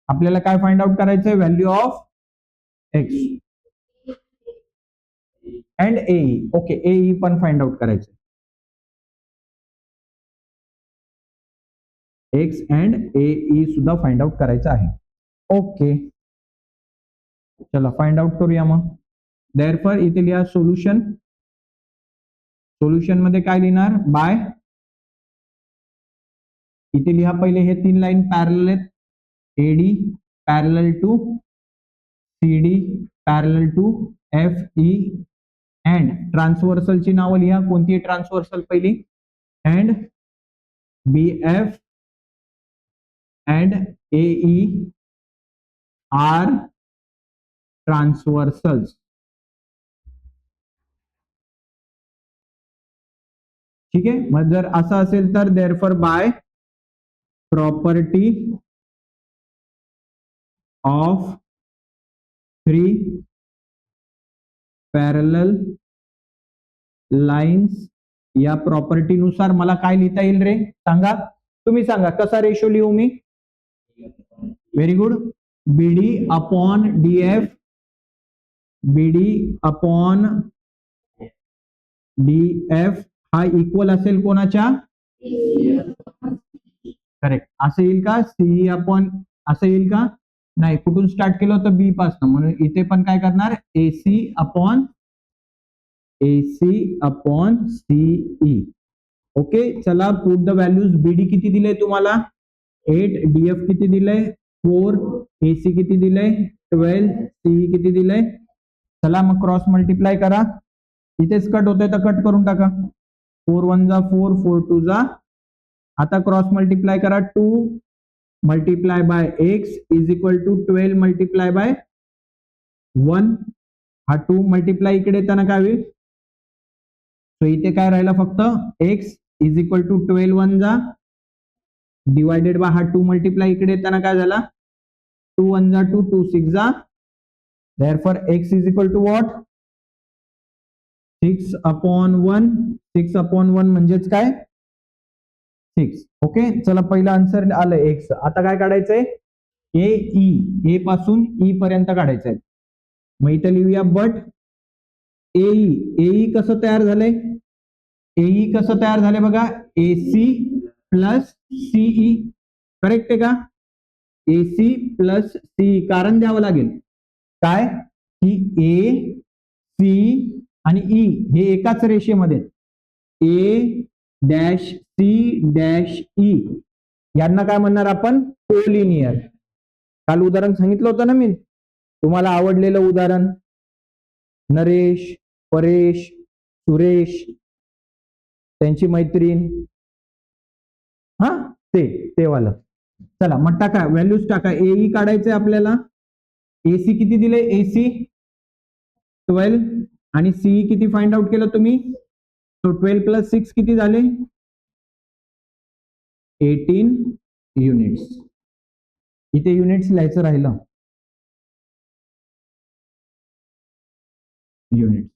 आपल्याला काय फाइंड आउट करायचं आहे? Value of X and AE. Okay, AE पण फाइंड आउट करायचं. X अँड AE सुद्धा फाइंड आउट करायचं आहे. ओके, चला फाइंड आउट करूया मग. देअरफॉर इथे लिहा सोल्युशन. सोल्युशन मध्ये काय लिहिणार? बाय. इथे लिहा पहिले हे 3 लाईन पॅरलल आहेत. AD parallel to CD parallel to FE and ट्रान्सव्हर्सलची नावं लिहा. कोणती ट्रान्सव्हर्सल पहिली? And BF and AE are transversals. ठीक आहे. मग जर असं असेल तर therefore by property of 3 parallel lines, या प्रॉपर्टी नुसार मला काय लिहिता येईल रे? सांगा, तुम्ही सांगा कसा रेशो लिहू मी? Very good. BD upon DF, BD upon DF हा इक्वल असेल कोणाच्या? करेक्ट. असं येईल का? CE अपॉन असं येईल का? नाही. कुठून स्टार्ट केलं होतं? B पासून. म्हणून इथे पण काय करणार? AC upon CE. ओके, चला पुट द व्हॅल्यूज. BD किती दिले तुम्हाला? 8. DF किती दिलंय? 4. AC किती दिलंय? 12. CE किती दिलंय? चला मग क्रॉस मल्टिप्लाय करा. इथेच कट होतंय तर कट करून टाका. 4 1 जा 4, 4 2 जा. आता क्रॉस मल्टिप्लाय करा. 2 multiply by X is equal to 12 multiply by 1. हा 2 मल्टिप्लाय इकडे येताना काय होईल? सो इथे काय राहिला? फक्त X इज इक्वल टू 12 1 जा डिवायडेड बाय हा 2 मल्टिप्लाय इकडे येताना काय झाला? 2 1 जा 2, 2 6 जा. Therefore X is equal to what? 6 upon 1. 6 upon 1 म्हणजेच काय? 6. ओके, चला पहिला आन्सर आलं X. आता काय काढायचंय? ए पासून ई पर्यंत काढायचं आहे. मग इथं लिहूया बट एई कसं तयार झालंय, एई कसं तयार झालंय बघा, एसी प्लस सीई, करेक्ट आहे का? एसी प्लस सीई, कारण द्यावं लागेल काय की ए सी आणि ई हे एकाच रेषेमध्ये, A dash C dash E यांना काय म्हणणार आपण, कोलिनियर. काल उदाहरण सांगितलं होतं ना मी तुम्हाला, आवडलेलं उदाहरण, नरेश, परेश, सुरेश, त्यांची मैत्रीण, हा ते वाला. चला मग टाका, व्हॅल्यूज टाका. एई काढायचंय आपल्याला. एसी किती दिले, एसी 12 आणि सीई किती फाइंड आउट केलं तुम्ही, सो 12 प्लस 6 किती झाले, 18 युनिट्स. इथे युनिट्स लिहायचं राहिलं, युनिट.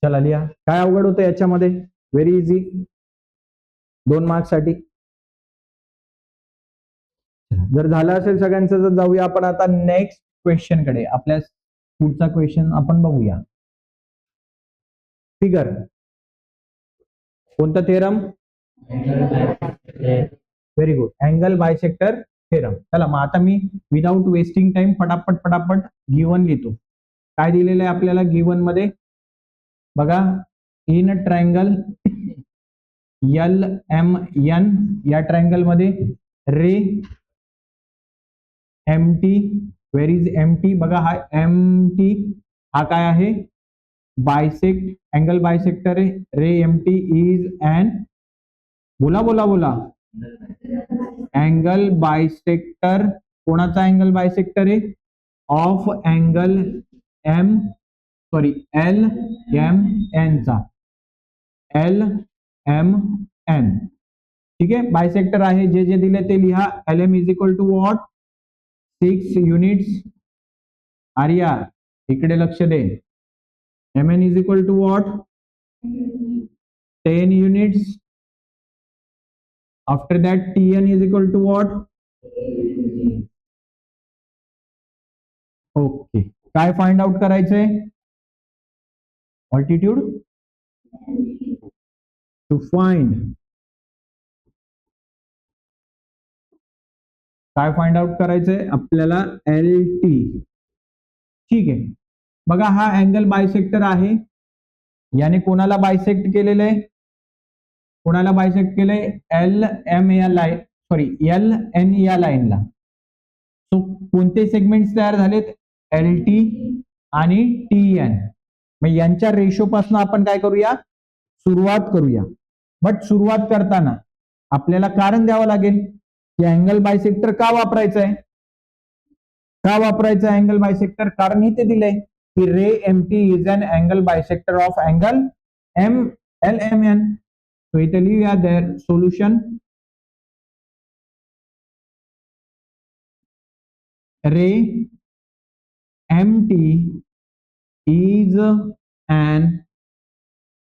चला लिहा. काय अवघड होतं याच्यामध्ये, व्हेरी इझी, 2 मार्क्स साठी. जर झालं असेल सगळ्यांचं तर जाऊया आपण आता नेक्स्ट क्वेश्चन कडे. आपल्या पुढचा क्वेश्चन आपण बघूया. फिगर कोणता theorem, very good, angle bisector theorem. चला मग आता मी विदाउट वेस्टिंग टाइम फटाफट गिवन लिहितो. काय दिलेलं आहे आपल्याला गिवन मध्ये बघा, in triangle L M N, या ट्रायंगल मध्ये ray M T, where is M T, बघा हा एम टी, हा काय आहे, बायसेक्ट, अँगल बायसेक्टर आहे. Ray M T is an, बोला बोला बोला, अँगल बायसेक्टर. कोणाचा अँगल बायसेक्टर आहे, of angle M, sorry L M N चा, एल एम एन. ठीक आहे, बायसेक्टर आहे. जे जे दिले ते लिहा. L M is equal to what, 6 units. Arya इकडे लक्ष दे. M N is equal to what, 10 units. After that T N is equal to what, okay. काय फाइंड आउट करायचंय, ऑल्टिट्यूड टू फाइंड, काय फाइंड आउट करायचंय आपल्याला, एल टी. ठीक आहे, बघा हा अँगल बायसेक्टर आहे. याने कोणाला बायसेक्ट केलेलं आहे, कोणाला बायसेक्ट केलंय, एल एम या लाईन, सॉरी एल एन या लाईनला. सो कोणते सेगमेंट्स तयार झालेत, एल टी आणि टी एन. मग यांच्या रेशो पासून आपण काय करूया, सुरुवात करूया. बट सुरुवात करताना आपल्याला कारण द्यावं लागेल की अँगल बायसेक्टर का वापरायचं आहे, का वापरायचं अँगल बायसेक्टर, कारण इथे दिलंय की ray M T is an angle bisector of angle M L M N. तो इथे लिहूया there solution, ray M T is an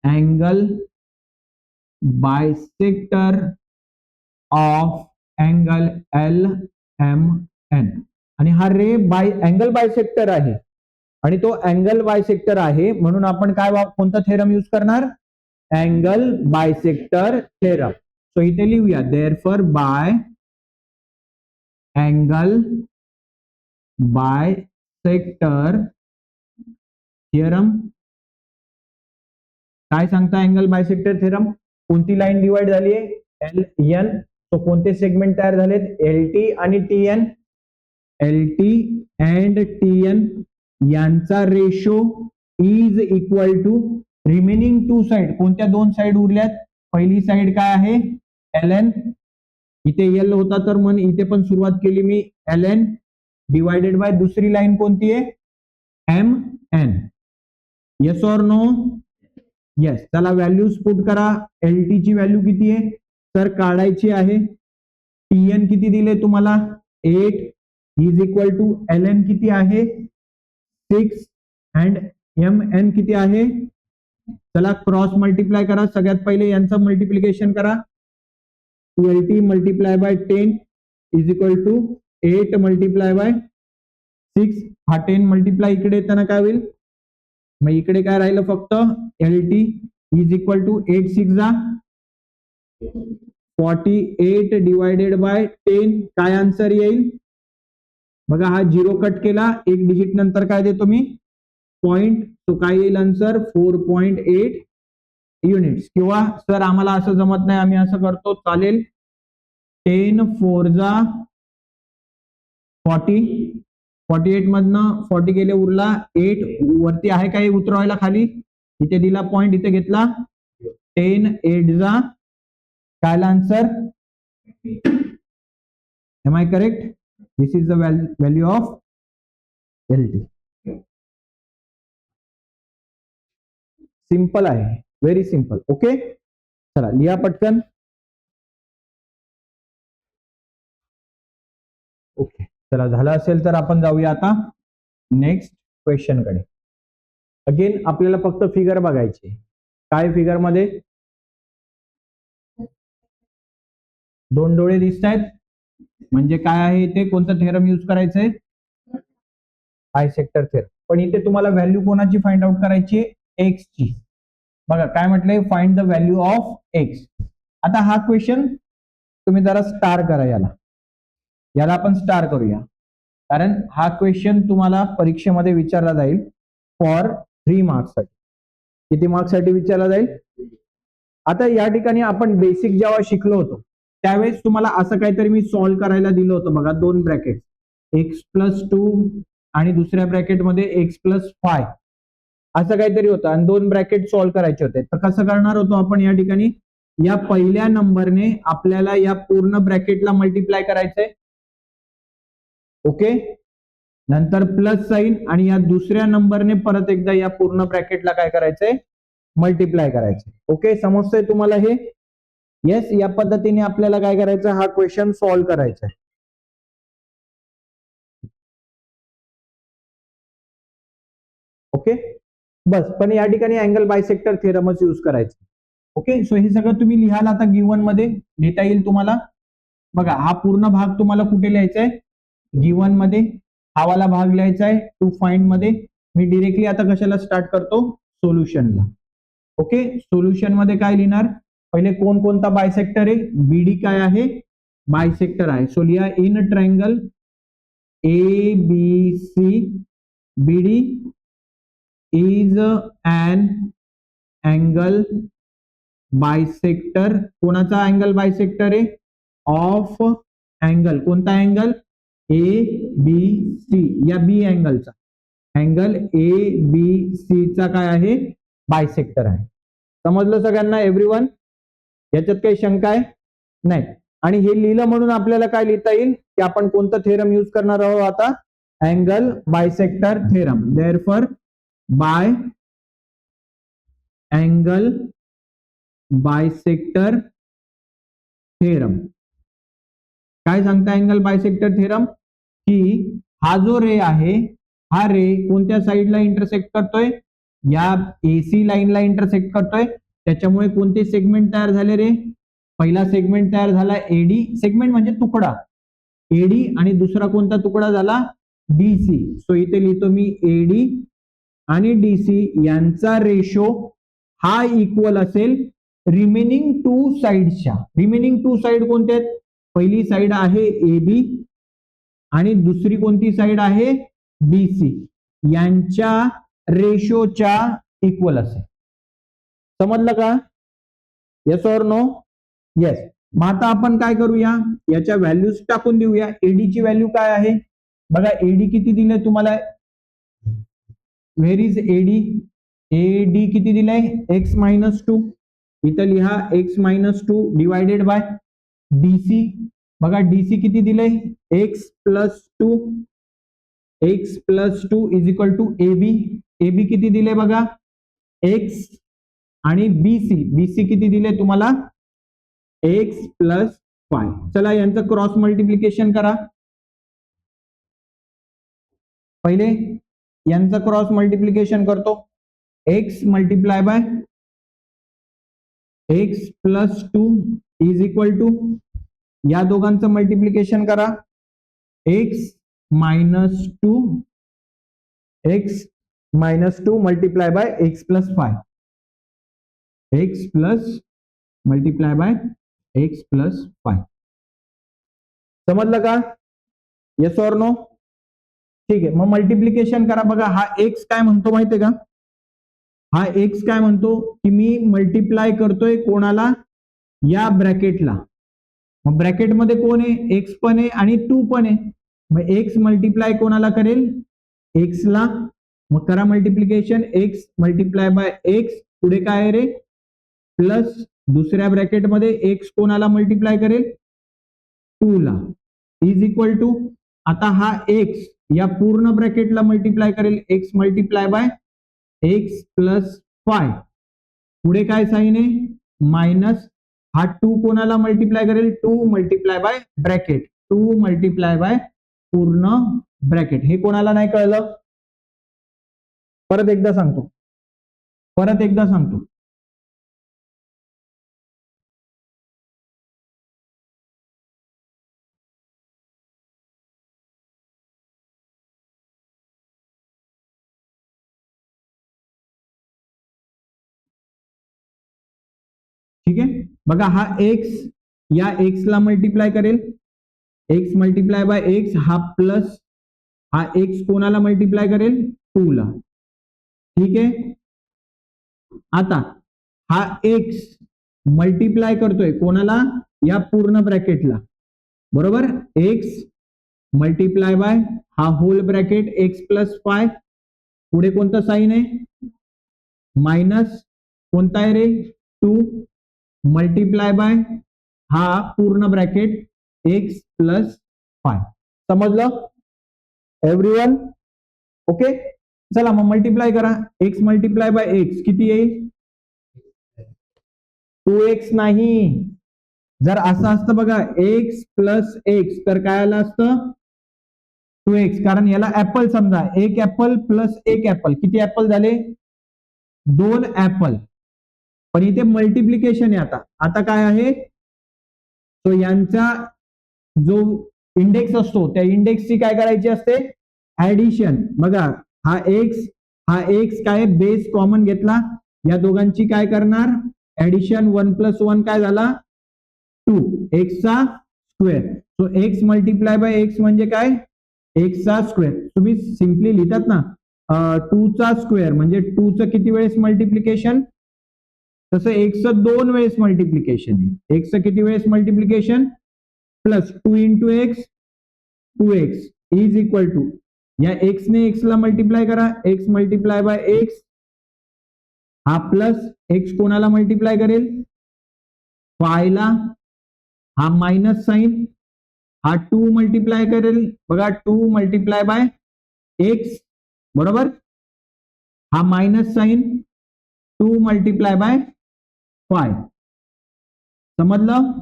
angle bisector of angle LMN. आणि हा रे बाय अँगल बायसेक्टर आहे आणि तो अँगल बायसेक्टर आहे म्हणून आपण काय कोणता थेरम यूज करणार, अँगल बायसेक्टर थेरम. सो इथे लिहूया therefore by angle bisector theorem. काय सांगता अँगल बायसेक्टर थिअरम, कोणती लाईन डिवाइड झाली आहे, एल एन. तो कोणते सेगमेंट तयार झालेत, एल टी आणि T N. L T and T N यांचा ratio is equal to remaining two side. कोणत्या दोन साइड उरल्यात, पहिली साइड काय आहे, एल एन. इथे एल होता तर मग इथे पण सुरुवात केली मी, एल एन डिवायडेड बाय दुसरी लाईन कोणती आहे, M N. Yes or no, yes. चला व्हॅल्यूज पुट करा. एल टी ची व्हॅल्यू किती आहे तर काढायची आहे, टी एन किती दिले तुम्हाला, 8 is equal to L N किती आहे, 6 अँड एम एन किती आहे, चला क्रॉस मल्टिप्लाय करा. सगळ्यात पहिले यांचं मल्टिप्लिकेशन करा. 20 multiply by 10 is equal to 8 multiply by 6. हा 10 मल्टिप्लाय इकडे येताना काय होईल, मग इकडे काय राहिलं फक्त LT इज इक्वल टू 8 6 जा 48 डिवायडेड बाय 10. काय आन्सर येईल बघा, हा 0 कट केला, एक डिजिट नंतर काय देतो मी पॉइंट, तो काय येईल आन्सर 4.8 युनिट्स. किंवा सर आम्हाला असं जमत नाही, आम्ही असं करतो, चालेल. 10 4 जा 40, 48 मधनं 40 गेले, उरला 8. वरती आहे काही उतरवायला खाली, इथे दिला पॉइंट, इथे घेतला 10 8 जा काय answer, am I correct. This is the value of LT. Simple आहे, व्हेरी सिंपल. ओके, चला लिहा पटकन. ओके, चला झालं असेल तर आपण जाऊया आता नेक्स्ट क्वेश्चन कडे. अगेन आपल्याला फक्त फिगर बघायचे. काय फिगर मध्ये 2 डोळे दिसत आहेत, म्हणजे काय आहे ते, कोणतं थेरम यूज करायचंय, बायसेक्टर थेरम. पण इथे तुम्हाला व्हॅल्यू कोणाची फाइंड आउट करायची, एक्स ची. बघा काय म्हटलंय, find the value of x. आता हा क्वेश्चन तुम्ही जरा स्टार करा, याला आपण स्टार करूया, कारण हा क्वेश्चन तुम्हाला परीक्षेमध्ये विचारला जाईल फॉर 3 मार्क्स साठी. किती मार्क्स साठी विचारला जाईल. आता या ठिकाणी आपण बेसिक जेव्हा शिकलो होतो त्यावेळेस तुम्हाला असं काहीतरी मी सॉल्व्ह करायला दिलं होतं बघा, 2 ब्रॅकेट x+2 आणि दुसऱ्या ब्रॅकेटमध्ये x+5 असं काहीतरी होतं, आणि 2 ब्रॅकेट सॉल्व्ह करायचे होते. तर कसं करणार होतो आपण, या ठिकाणी या पहिल्या नंबरने आपल्याला या पूर्ण ब्रॅकेटला मल्टिप्लाय करायचंय. ओके, नंतर प्लस साइन, आणि या दुसऱ्या नंबरने परत एकदा या पूर्ण ब्रॅकेटला काय करायचंय, मल्टिप्लाय करायचंय. ओके, समजतंय तुम्हाला हे. येस, या पद्धतीने आपल्याला काय करायचं, हा क्वेश्चन सॉल्व्ह करायचा आहे. ओके, बस. पण या ठिकाणी अँगल बायसेक्टर थेरमच यूज करायचं. ओके, सो हे सगळं तुम्ही लिहाल आता गिवन मध्ये, लिहिता येईल तुम्हाला. बघा हा पूर्ण भाग तुम्हाला कुठे लिहायचा आहे, गिवन मध्ये. हा वाला भाग लिहायचा आहे टू फाइंड मध्ये. मी डिरेक्टली आता कशाला स्टार्ट करतो, सोल्युशनला. ओके, सोल्युशन मध्ये काय लिहिणार, पहिले कोणता बायसेक्टर आहे, बीडी काय आहे, बायसेक्टर आहे. सो लिहा, in triangle ABC BD is an angle bisector. कोणाचा अँगल बायसेक्टर आहे, ऑफ अँगल. कोणता अँगल, ABC, या बी अँगलचा, अँगल ABC चा काय आहे, बायसेक्टर आहे. समजलं सगळ्यांना, एव्हरीवन. याच्यात काही शंका आहे नाही. आणि हे लिहिलं म्हणून आपल्याला काय लिहिता येईल, की आपण कोणतं थेरम यूज करणार आहोत आता, angle bisector theorem. Therefore by angle bisector theorem. काय सांगता अँगल बायसेक्टर थेरम, की हा जो रे आहे, हा रे कोणत्या साईडला इंटरसेक्ट करतोय, या AC लाईनला इंटरसेक्ट करतोय. त्याच्यामुळे कोणते सेगमेंट तयार झाले रे, पहिला सेगमेंट तयार झाला AD, सेगमेंट म्हणजे तुकडा, AD, आणि दुसरा कोणता तुकडा झाला, DC. सो इथे लिहितो मी AD आणि DC यांचा रेशो हा इक्वल असेल रिमेनिंग 2 साइडच्या. रिमेनिंग 2 साइड कोणत्या आहेत, पहिली साइड आहे AB आणि दुसरी कोणती साइड आहे, BC. यांच्या रेशोच्या इक्वल असेल. समजलं का, येस ऑर नो. येस. मग आता आपण काय करूया, याच्या व्हॅल्यूज टाकून देऊया. एडी ची व्हॅल्यू काय आहे बघा, एडी किती दिले तुम्हाला, व्हेर इज एडी, एडी किती दिलंय, x-2. इथं लिहा x-2 डिवायडेड बाय डीसी. बघा डीसी किती दिलंय, x+2, x+2 is equal to AB. AB किती दिले बघा, x, आणि BC, BC किती दिले तुम्हाला, x+5. चला यांचं क्रॉस मल्टिप्लिकेशन करा. पहिले यांचं क्रॉस मल्टिप्लिकेशन करतो. X multiply by X plus 2 is equal to, या दोघांचं मल्टिप्लिकेशन करा, X minus 2 multiply by X plus 5, X plus multiply by X plus 5. समजलं का? Yes or no? ठीक आहे, मग मल्टिप्लिकेशन करा. बघा हा एक्स काय म्हणतो माहितीये का, हा एक्स काय म्हणतो की मी मल्टिप्लाय करतोय कोणाला, या ब्रॅकेटला. मग ब्रॅकेटमध्ये कोण आहे, एक्स पण आहे आणि 2 पण आहे. मग एक्स मल्टिप्लाय कोणाला करेल, एक्सला. मग करा multiplication, x multiply by x, पुढे काय आहे रे, प्लस दुसऱ्या ब्रॅकेटमध्ये एक्स कोणाला मल्टिप्लाय करेल, 2 ला, इज इक्वल टू, आता हा एक्स या पूर्ण ब्रॅकेटला मल्टिप्लाय करेल, x multiply by X plus 5, पुढे काय साइन आहे, मायनस, हा 2 कोणाला मल्टिप्लाय करेल, 2 multiply bye bracket, 2 multiply bye पूर्ण ब्रॅकेट. हे कोणाला नाही कळलं, परत एकदा सांगतो, ठीक आहे. बघा हा एक्स या एक्स ला मल्टिप्लाय करेल, एक्स मल्टिप्लाय बाय एक्स, हा प्लस, हा एक्स कोणाला मल्टिप्लाय करेल, 2 ला. ठीक आहे. आता हा एक्स मल्टिप्लाय करतोय कोणाला, या पूर्ण ब्रॅकेटला, बरोबर. एक्स मल्टिप्लाय बाय हा होल ब्रॅकेट एक्स प्लस 5, पुढे कोणतं साइन आहे, मायनस, कोणता आहे रे, 2 मल्टिप्लाय बाय हा पूर्ण ब्रॅकेट एक्स प्लस 5. समजलं एव्हरीवन? ओके. चला मग मल्टिप्लाय करा, एक्स मल्टिप्लाय बाय एक्स किती येईल, 2x नाही. जर असं असतं बघा एक्स प्लस एक्स तर काय आलं असतं, 2x, कारण याला ऍपल समजा, एक ऍपल प्लस एक ऍपल, किती ऍपल झाले, 2 ऍपल. पण इथे मल्टिप्लिकेशन आहे. आता आता काय आहे, तो यांचा जो इंडेक्स असतो त्या इंडेक्सची काय करायची असते, ऍडिशन. बघा हा एक्स काय बेस कॉमन घेतला, या दोघांची काय करणार, ऍडिशन, 1 + 1 काय झाला, 2, एक्सचा square. So x multiply by x म्हणजे काय, एक्सचा स्क्वेअर. तुम्ही सिम्पली लिहितात ना, 2 चा स्क्वेअर म्हणजे 2 चं किती वेळेस मल्टिप्लिकेशन, तसं एक्सचं 2 वेळेस मल्टिप्लिकेशन आहे. एक्सचं किती वेळेस multiplication, plus 2 into X, 2x is equal to, या एक्स ने एक्स ला मल्टिप्लाय करा, एक्स मल्टिप्लाय बाय एक्स, हा प्लस एक्स कोणाला मल्टिप्लाय करेल, 5 ला, हा मायनस साइन, हा 2 मल्टिप्लाय करेल, बघा 2 मल्टिप्लाय बाय एक्स, बरोबर, हा मायनस साइन, 2 मल्टिप्लाय बाय 5. समजलं?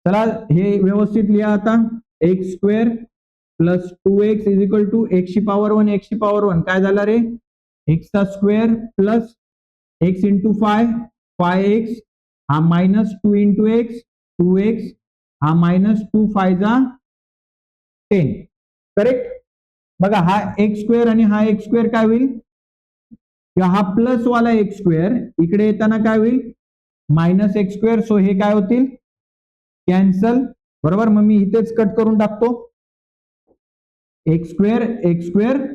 चला हे व्यवस्थित लिहा आता, x square plus 2x is equal to एक्सची पॉवर 1, एक्सची पॉवर 1 काय झाला रे, एक्सचा square plus x into 5x, हा मायनस 2 इंटू एक्स, 2x, हा मायनस 2 5 जा 10. करेक्ट. बघा हा एक्स स्क्वेअर आणि हा एक्स स्क्वेअर काय होईल, किंवा हा प्लस वाला एक्स स्क्वेअर इकडे येताना काय होईल, मायनस एक्स स्क्वेअर. सो हे काय होतील, कॅन्सल, बरोबर. मग मी इथेच कट करून टाकतो, एक्स स्क्वेअर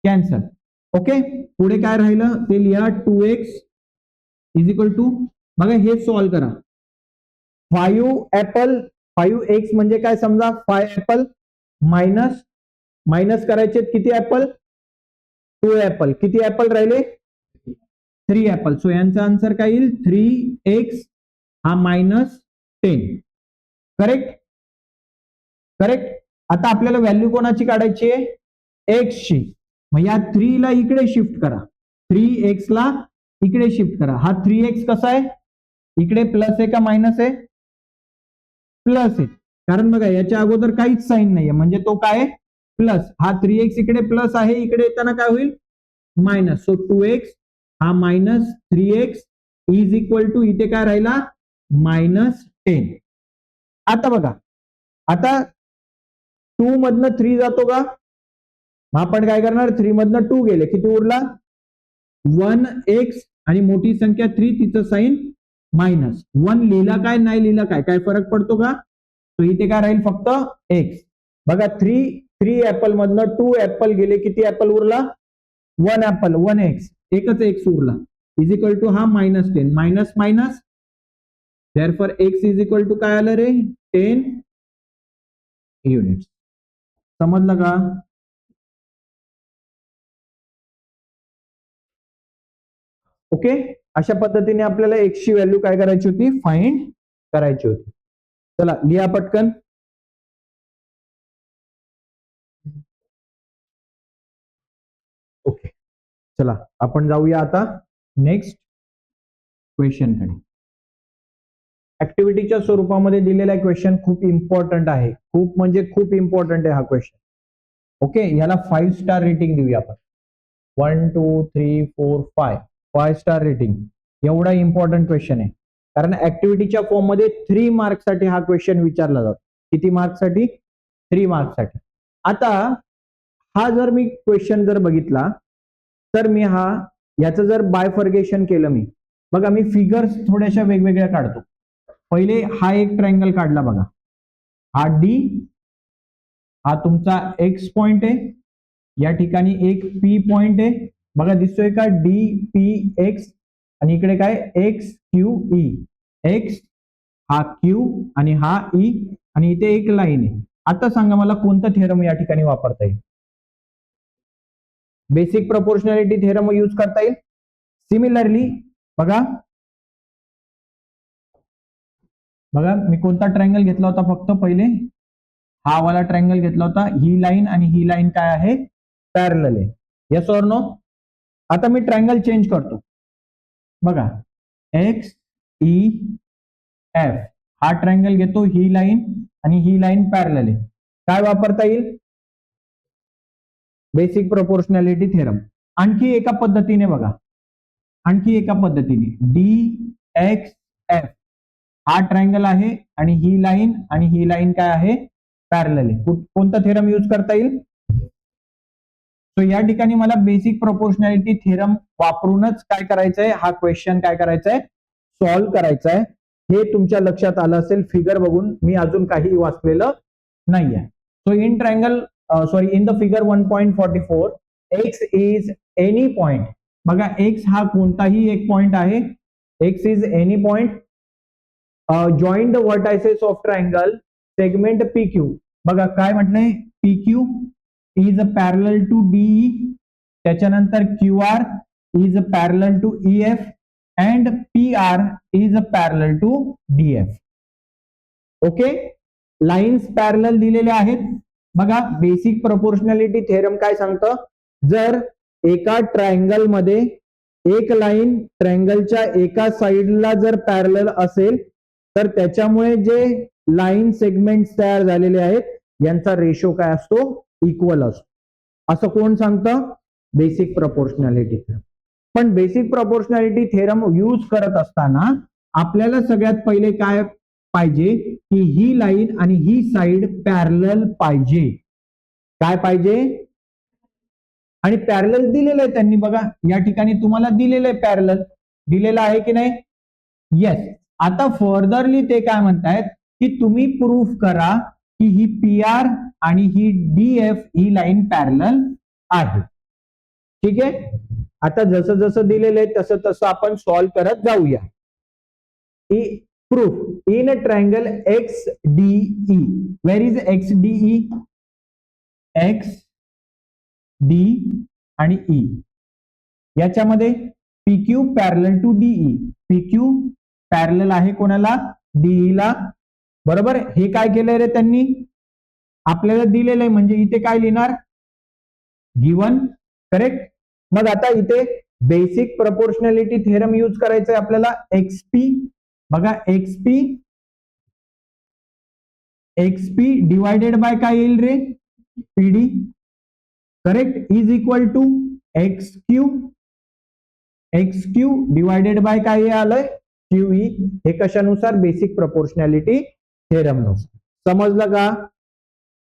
कॅन्सल. ओके. पुढे काय राहिलं ते लिहा, 2x इज इक्वल टू, बघा हे सॉल्व करा, 5x म्हणजे काय समजा, 5 ऍपल मायनस मायनस करायचे किती ऍपल, 2 ऍपल, किती ऍपल राहिले, 3 ऍपल. सो यांचा आन्सर काय येईल, 3x, हा मायनस 10. करेक्ट. आता आपल्याला व्हॅल्यू कोणाची काढायची आहे, एक्सची. मग या 3 ला इकडे शिफ्ट करा, 3x ला इकडे शिफ्ट करा. हा 3x कसा आहे, इकडे प्लस आहे का मायनस आहे, प्लस आहे, कारण बघा याच्या अगोदर काहीच साईन नाहीये म्हणजे तो काय प्लस, हा 3x इकडे प्लस आहे, इकडे येताना काय होईल मायनस. सो 2x हा minus 3x is equal to इथे काय राहिला -10. आता बघा, आता 2 मधनं 3 जातो का? आपण काय करणार, 3 मधनं 2 गेले, किती उरला 1x आणि मोठी संख्या 3 तिचं साइन -1 लिहिला काय नाही लिहिला काय फरक पडतो का? तो इथे काय राहील फक्त x. बघा 3 ऍपल मधनं 2 ऍपल गेले, किती ऍपल उरला 1 ऍपल 1x, एकच x उरला इज इक्वल टू हा -10 minus minus therefore x is equal to काय आलं रे 10 युनिट्स. समजलं का? ओके, अशा पद्धतीने आपल्याला x ची व्हॅल्यू काय करायची होती फाइंड करायची होती. चला लिहा पटकन. ओके, चला आपण जाऊया आता नेक्स्ट क्वेश्चन कडे. ऍक्टिव्हिटीच्या स्वरूपामध्ये दिलेला क्वेश्चन खूप इम्पॉर्टंट आहे, खूप म्हणजे खूप इम्पॉर्टंट आहे हा क्वेश्चन. ओके, याला 5 स्टार रेटिंग देऊया आपण. 1 2 3 4 5 स्टार रेटिंग. एवढा इम्पॉर्टंट क्वेश्चन आहे, कारण ऍक्टिव्हिटीच्या फॉर्म मध्ये 3 मार्क साठी हा क्वेश्चन विचारला जातो. किती मार्क साठी? 3 मार्क साठी. आता हा जर मी क्वेश्चन जर बघितला तर मी याचं जर बायफर्गेशन केलं, मी बघा मी फिगर्स थोड्याशा वेगवेगळ्या काढतो. पहिले हा एक ट्रायंगल काढला बघा, हा डी, हा तुमचा एक्स पॉइंट आहे, या ठिकाणी एक पी पॉइंट आहे बघा, दिसतोय का डी पी एक्स, आणि इकडे काय एक्स क्यू ई. एक्स हा क्यू आणि हा ई, आणि इथे एक लाईन आहे. आता सांगा मला कोणता थेरम या ठिकाणी वापरता येईल? बेसिक प्रोपोर्शनॅलिटी थेरम यूज करता येईल. सिमिलरली बघा मी कोणता ट्रायंगल घेतला होता, फक्त पहिले हा वाला ट्रायंगल घेतला होता. ही लाईन आणि ही लाईन काय आहे पॅरलल आहे. Yes or no? आता मी ट्रायंगल चेंज करतो. बघा एक्स ई एफ हा ट्रायंगल घेतो, ही लाईन आणि ही लाईन पॅरलल आहे. काय वापरता येईल? Basic proportionality theorem. आणखी एका पद्धतीने बघा, आणखी एका पद्धतीने डी एक्स एफ हा ट्रायंगल आहे आणि ही लाईन काय आहे पॅरलल आहे. कोणता थेरम यूज करता येईल? सो या ठिकाणी मला बेसिक प्रोपोर्शनॅलिटी थेरम वापरूनच काय करायचंय, हा क्वेश्चन काय करायचंय सॉल्व्ह करायचा आहे. हे तुमच्या लक्षात आलं असेल फिगर बघून, मी अजून काही वाचलेलं नाहीये. So in triangle in the figure 1.44 X is any point. बघा एक्स हा कोणताही एक पॉइंट आहे, X is any point join the vertices of triangle segment P Q. बघा काय म्हटलंय, P Q is parallel to DE, त्याच्यानंतर Q R is parallel to E F and P R is parallel to D F. Okay, lines parallel दिलेल्या आहेत. बघा बेसिक प्रोपोर्शनॅलिटी थेरम काय सांगतं, जर एका ट्रायंगल मध्ये एक लाईन ट्रायंगलच्या एका साइडला जर पॅरलल असेल तर त्याच्यामुळे जे लाईन सेगमेंट तयार झालेले आहेत यांचा रेशो काय असतो इक्वल असतो. असं कोण सांगतं? Basic proportionality. पण बेसिक प्रोपोर्शनॅलिटी थेरम यूज करत असताना आपल्याला सगळ्यात पहिले काय पाहिजे की ही लाईन आणि ही साइड पॅरलल पाहिजे. काय पाहिजे? आणि पॅरलल दिलेलं आहे त्यांनी, बघा या ठिकाणी तुम्हाला दिलेलं आहे पॅरलल, दिलेलं आहे की नाही? येस. आता फर्दरली ते काय म्हणतायत की तुम्ही प्रूफ करा की ही पी आर आणि ही डी एफ ही लाईन पॅरलल आहे. ठीक आहे, आता जसं जसं दिलेलं आहे तसं तसं आपण सॉल्व्ह करत जाऊया. Proof in a triangle X DE. Where is X DE? X D आणि ई याच्यामध्ये P Q parallel to DE. P Q parallel आहे कोणाला? डीई ला. बरोबर, हे काय केलंय रे त्यांनी, आपल्याला दिलेलं आहे म्हणजे इथे काय लिहिणार गिवन. करेक्ट. मग आता इथे बेसिक प्रोपोर्शनॅलिटी थेरम यूज करायचंय आपल्याला. एक्सपी बघा, एक्सपी डिवायडेड बाय काय येईल रे PD. Correct, is equal to X Q divided by काय आलंय क्यू ई. हे कशानुसार बेसिक प्रपोर्शनॅलिटी थेरम नुसार. समजलं का?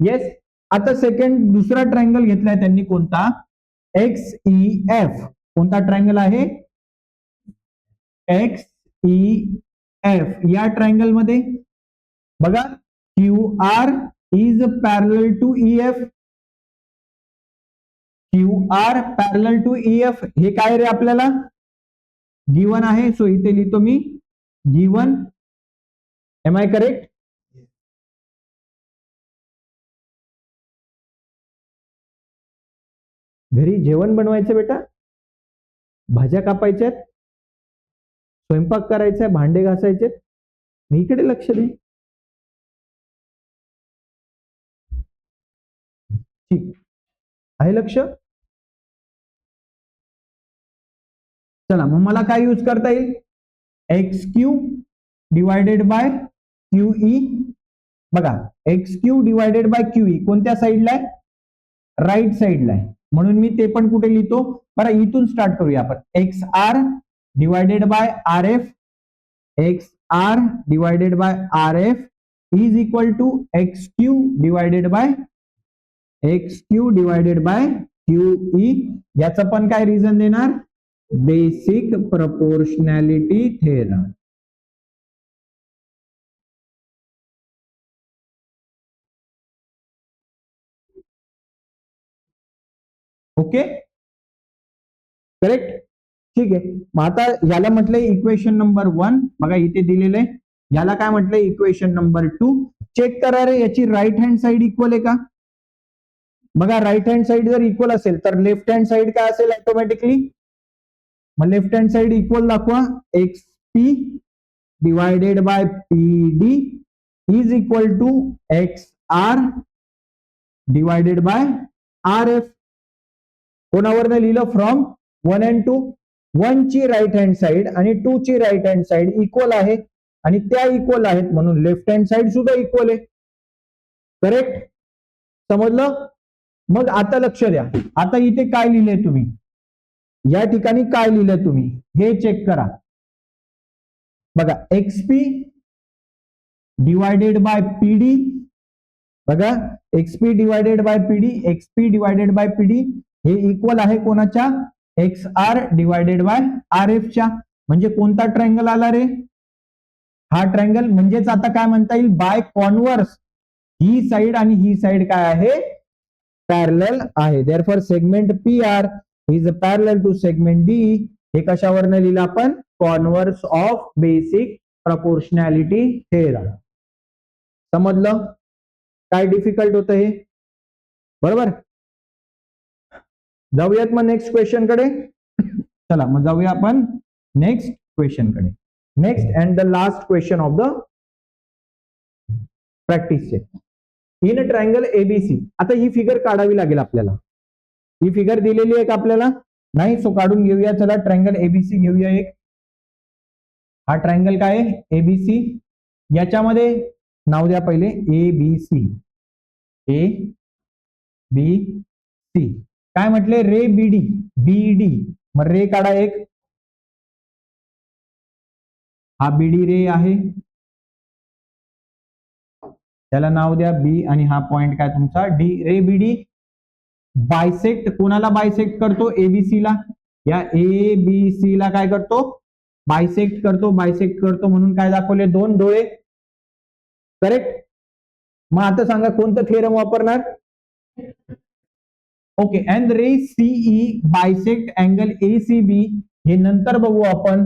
येस. आता सेकंड दुसरा ट्रायंगल घेतलाय त्यांनी कोणता एक्स ई एफ. कोणता ट्रायंगल आहे एक्स ई एफ. या ट्रायंगल मध्ये बघा Q R is parallel to E F. Q R parallel to E F. हे काय रे आपल्याला गिवन आहे. सो इथे लिहितो मी गिवन. Am I correct? घरी जेवण बनवायचं बेटा, भाज्या कापायच्यात, स्वयंपाक करायचा, भांडे घासायचे. मी इकडे लक्ष दे. ठीक आहे लक्ष. चला मग मला काय यूज करता येईल X Q divided by Q E. बघा X Q divided by Q E कोणत्या साईडला आहे राईट साईडला आहे. म्हणून मी ते पण कुठे लिहितो बरं इथून स्टार्ट करूया आपण. X R divided by R F. X R divided by R F is equal to X Q divided by Q E. याचं पण काय रिझन देणार basic proportionality theorem. Okay correct. ठीक आहे. मग आता याला म्हटलंय इक्वेशन नंबर 1. बघा इथे दिलेलं आहे. याला काय म्हटलंय इक्वेशन नंबर 2. चेक करा रे याची राईट हँड साइड इक्वल आहे का. बघा राईट हँड साइड जर इक्वल असेल तर लेफ्ट हँड साइड काय असेल ऑटोमॅटिकली. मग लेफ्ट हँड साइड इक्वल दाखवा. X P divided by P D is equal to X R divided by R F. कोणावरनं लिहिलं फ्रॉम 1 and 2. 1 ची राईट हँड साइड आणि 2 ची राईट हँड साइड इक्वल आहे आणि त्या इक्वल आहेत म्हणून लेफ्ट हँड साइड सुद्धा इक्वल आहे. करेक्ट. समजलं. मग आता लक्ष द्या. आता इथे काय लिहिलंय तुम्ही या ठिकाणी काय लिहिलंय तुम्ही हे चेक करा. बघा एक्सपी डिवायडेड बाय पीडी. बघा XP divided by PD. XP divided by PD हे इक्वल आहे कोणाच्या X R divided by R F च्या. म्हणजे कोणता ट्रायंगल आला रे हा ट्रायंगल. म्हणजेच आता काय म्हणता येईल बाय कॉन्व्हर्स ही साइड आणि ही साइड काय आहे पॅरलल आहे. Therefore segment P R is parallel to segment D. हे कशावरनं लिहिलं आपण converse of basic proportionality theorem. समजलं. काय डिफिकल्ट होतं हे बरोबर. जाऊयात मग नेक्स्ट क्वेश्चन कडे. चला मग जाऊया आपण नेक्स्ट क्वेश्चन कडे. Next and the last question of the practice set. In triangle ABC. आता ही फिगर काढावी लागेल आपल्याला. ही फिगर दिलेली आहे का आपल्याला नाही. सो काढून घेऊया. चला ट्रायंगल एबीसी घेऊया एक. हा ट्रायंगल काय आहे एबीसी. याच्यामध्ये नाव द्या पहिले एबीसी. ए बी सी. काय म्हटले रे बीडी बीडी. मग रे काढा एक. हा बीडी रे आहे त्याला नाव द्या बी आणि हा पॉइंट काय तुमचा डी. रे बीडी बायसेक्ट कोणाला बायसेक्ट करतो एबीसी ला. या एबीसी ला काय करतो बायसेक्ट करतो. बायसेक्ट करतो म्हणून काय दाखवले दोन डोळे. करेक्ट. मग आता सांगा कोणतं थेरम वापरणार. Okay. And ray CE bisect angle ACB. हे नंतर बघू आपण.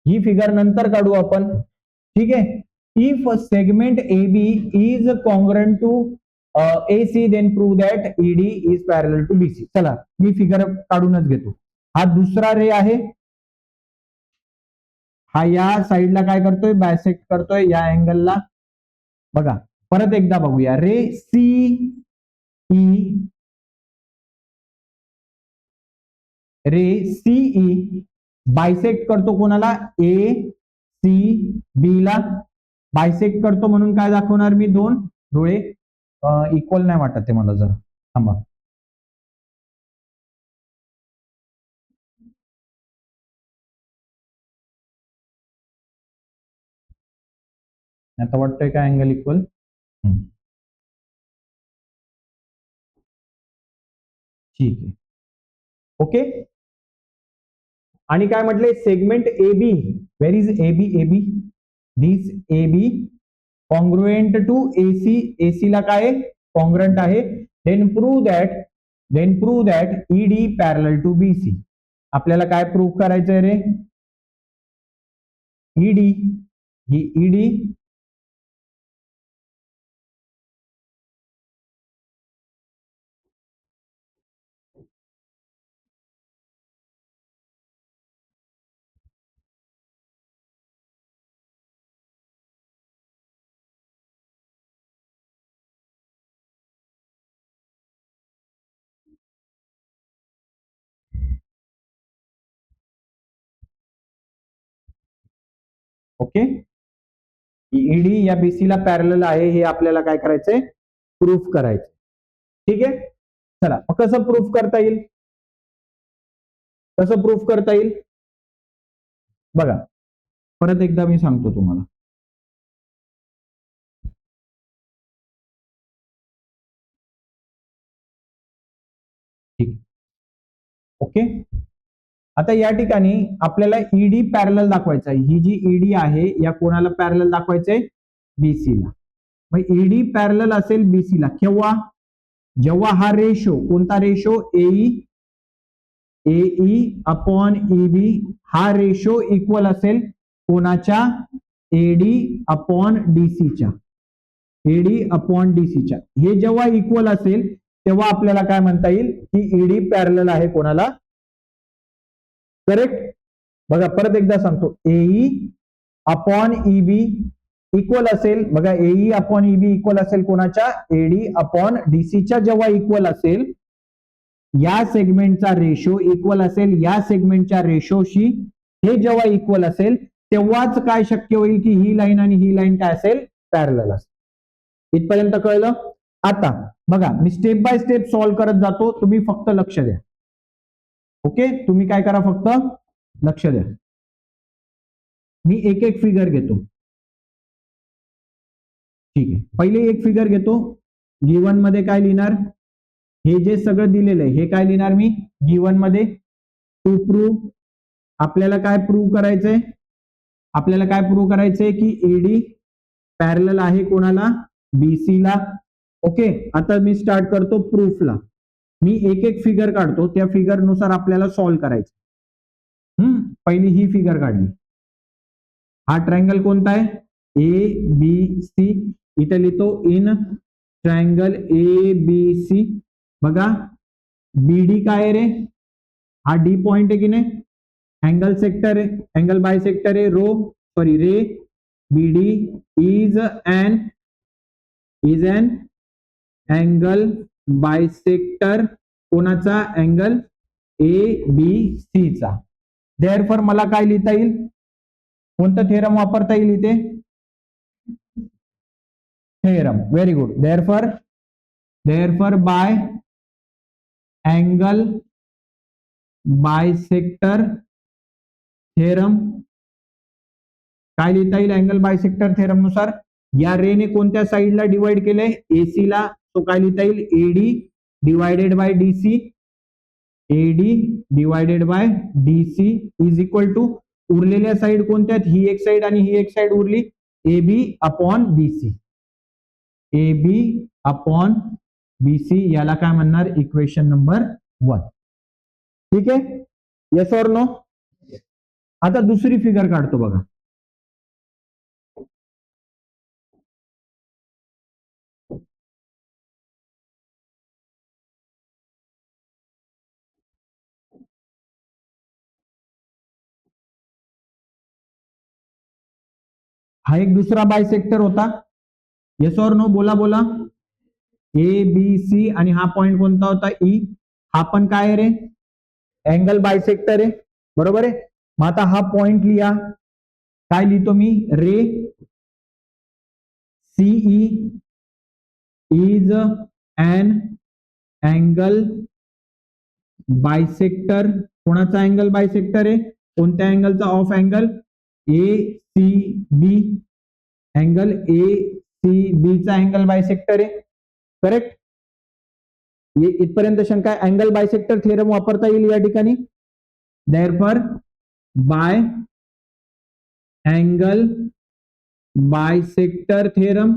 ही फिगर नंतर काढू आपण. ठीक आहे. If segment AB is congruent to AC then prove that ED is parallel to BC. चला मी फिगर काढूनच घेतो. हा दुसरा रे आहे. हा या साइडला काय करतोय बायसेक्ट करतोय या अँगलला. बघा परत एकदा बघूया. रे सीई बायसेक्ट करतो कोणाला ए सी बी ला. बायसेक्ट करतो म्हणून काय दाखवणार मी दोन डोळे. इक्वल नाही वाटत ते मला जरा थांबा. आता वाटतंय का अँगल इक्वल? ठीक आहे. ओके. आणि काय म्हटले, segment A B, where is A B? A B, this A B congruent to AC, AC ला काय कॉन्ग्रुएंट आहे. Then prove that ED parallel to BC. आपल्याला काय प्रूव्ह करायचंय रे? ईडी, ही ईडी ओके, ईडी या बीसी ला पॅरलल आहे हे आपल्याला काय करायचंय? प्रूफ करायचं. ठीक आहे. चला, कसं प्रूफ करता येईल? कसं प्रूफ करता येईल बघा, परत एकदा मी सांगतो तुम्हाला. ठीक, ओके. आता या ठिकाणी आपल्याला ईडी पॅरलल दाखवायचा आहे. ही जी ईडी आहे या कोणाला पॅरलल दाखवायचंय? बीसी ला. मग ईडी पॅरलल असेल बीसी ला केव्हा? जेव्हा हा रेशो, कोणता रेशो? एई अपॉन ईबी, हा रेशो इक्वल असेल कोणाच्या? एडी अपॉन डीसीच्या. एडी अपॉन डीसीच्या. हे जेव्हा इक्वल असेल तेव्हा आपल्याला काय म्हणता येईल की ईडी पॅरलल आहे कोणाला? करेक्ट. बघा परत एकदा सांगतो, एई अपॉन ईबी इक्वल असेल, बघा एई अपॉन ईबी इक्वल असेल कोणाच्या? एडी अपॉन डीसीच्या. जेव्हा इक्वल असेल, या सेगमेंटचा रेशो इक्वल असेल या सेगमेंटच्या रेशोशी, हे जेव्हा इक्वल असेल तेव्हाच काय शक्य होईल की ही लाईन आणि ही लाईन काय असेल? पॅरलल असेल. इथपर्यंत कळलं? आता बघा, मी स्टेप बाय स्टेप सॉल्व्ह करत जातो, तुम्ही फक्त लक्ष द्या. ओके, तुम्ही काय करा, फक्त लक्ष द्या. मी एक एक फिगर घेतो. ठीक आहे, पहिले एक फिगर घेतो. गिवन मध्ये काय लिहिणार? हे जे सगळं दिलेलं आहे हे काय लिहिणार मी गिवन मध्ये? To prove. आपल्याला काय प्रूव्ह करायचंय? आपल्याला काय प्रूव्ह करायचंय की ईडी पॅरलल आहे कोणाला? बीसी ला. ओके, आता मी स्टार्ट करतो प्रूफला. मी एक एक फिगर काढतो, त्या फिगर नुसार आपल्याला सॉल्व्ह करायचं. पहिली ही फिगर काढली. हा ट्रायंगल कोणता आहे? A B C. इथे लिहितो in triangle A B C. बघा बीडी काय आहे रे? हा डी पॉइंट आहे की नाही? अँगल सेक्टर आहे, अँगल बाय सेक्टर आहे. Ray BD is an angle bisector कोणाचा? अँगल ए बी सी चा. देअरफॉर मला काय लिहिता येईल? कोणतं थेरम वापरता येईल इथे? Theorem. Very good. Therefore by angle bisector theorem काय लिहिता येईल? अँगल बायसेक्टर थेरम नुसार या रेने कोणत्या साईडला डिवाइड केलंय? एसी ला. तो काय लिहिता येईल? AD divided by DC. AD divided by DC is equal to उरलेल्या साईड कोणत्या? ही एक साईड आणि ही एक साईड उरली. A B upon BC. A B upon BC याला काय म्हणणार? Equation number 1. ठीक आहे, येस ऑर नो? आता दुसरी फिगर काढतो बघा. हा एक दुसरा बायसेक्टर होता. Yes or no? बोला बोला. ए बी सी आणि हा पॉइंट कोणता होता? ई. हा पण काय रे? अँगल बायसेक्टर आहे, बरोबर आहे. मग आता हा पॉइंट लिहा. काय लिहितो मी? Ray CE is an angle bisector. कोणाचा अँगल बायसेक्टर आहे? कोणत्या अँगलचा? Of angle A C B. Angle ACB चा अँगल बायसेक्टर आहे. करेक्ट. इथपर्यंत शंका आहे. अँगल बायसेक्टर थेरम वापरता येईल या ठिकाणी. Therefore by angle bisector theorem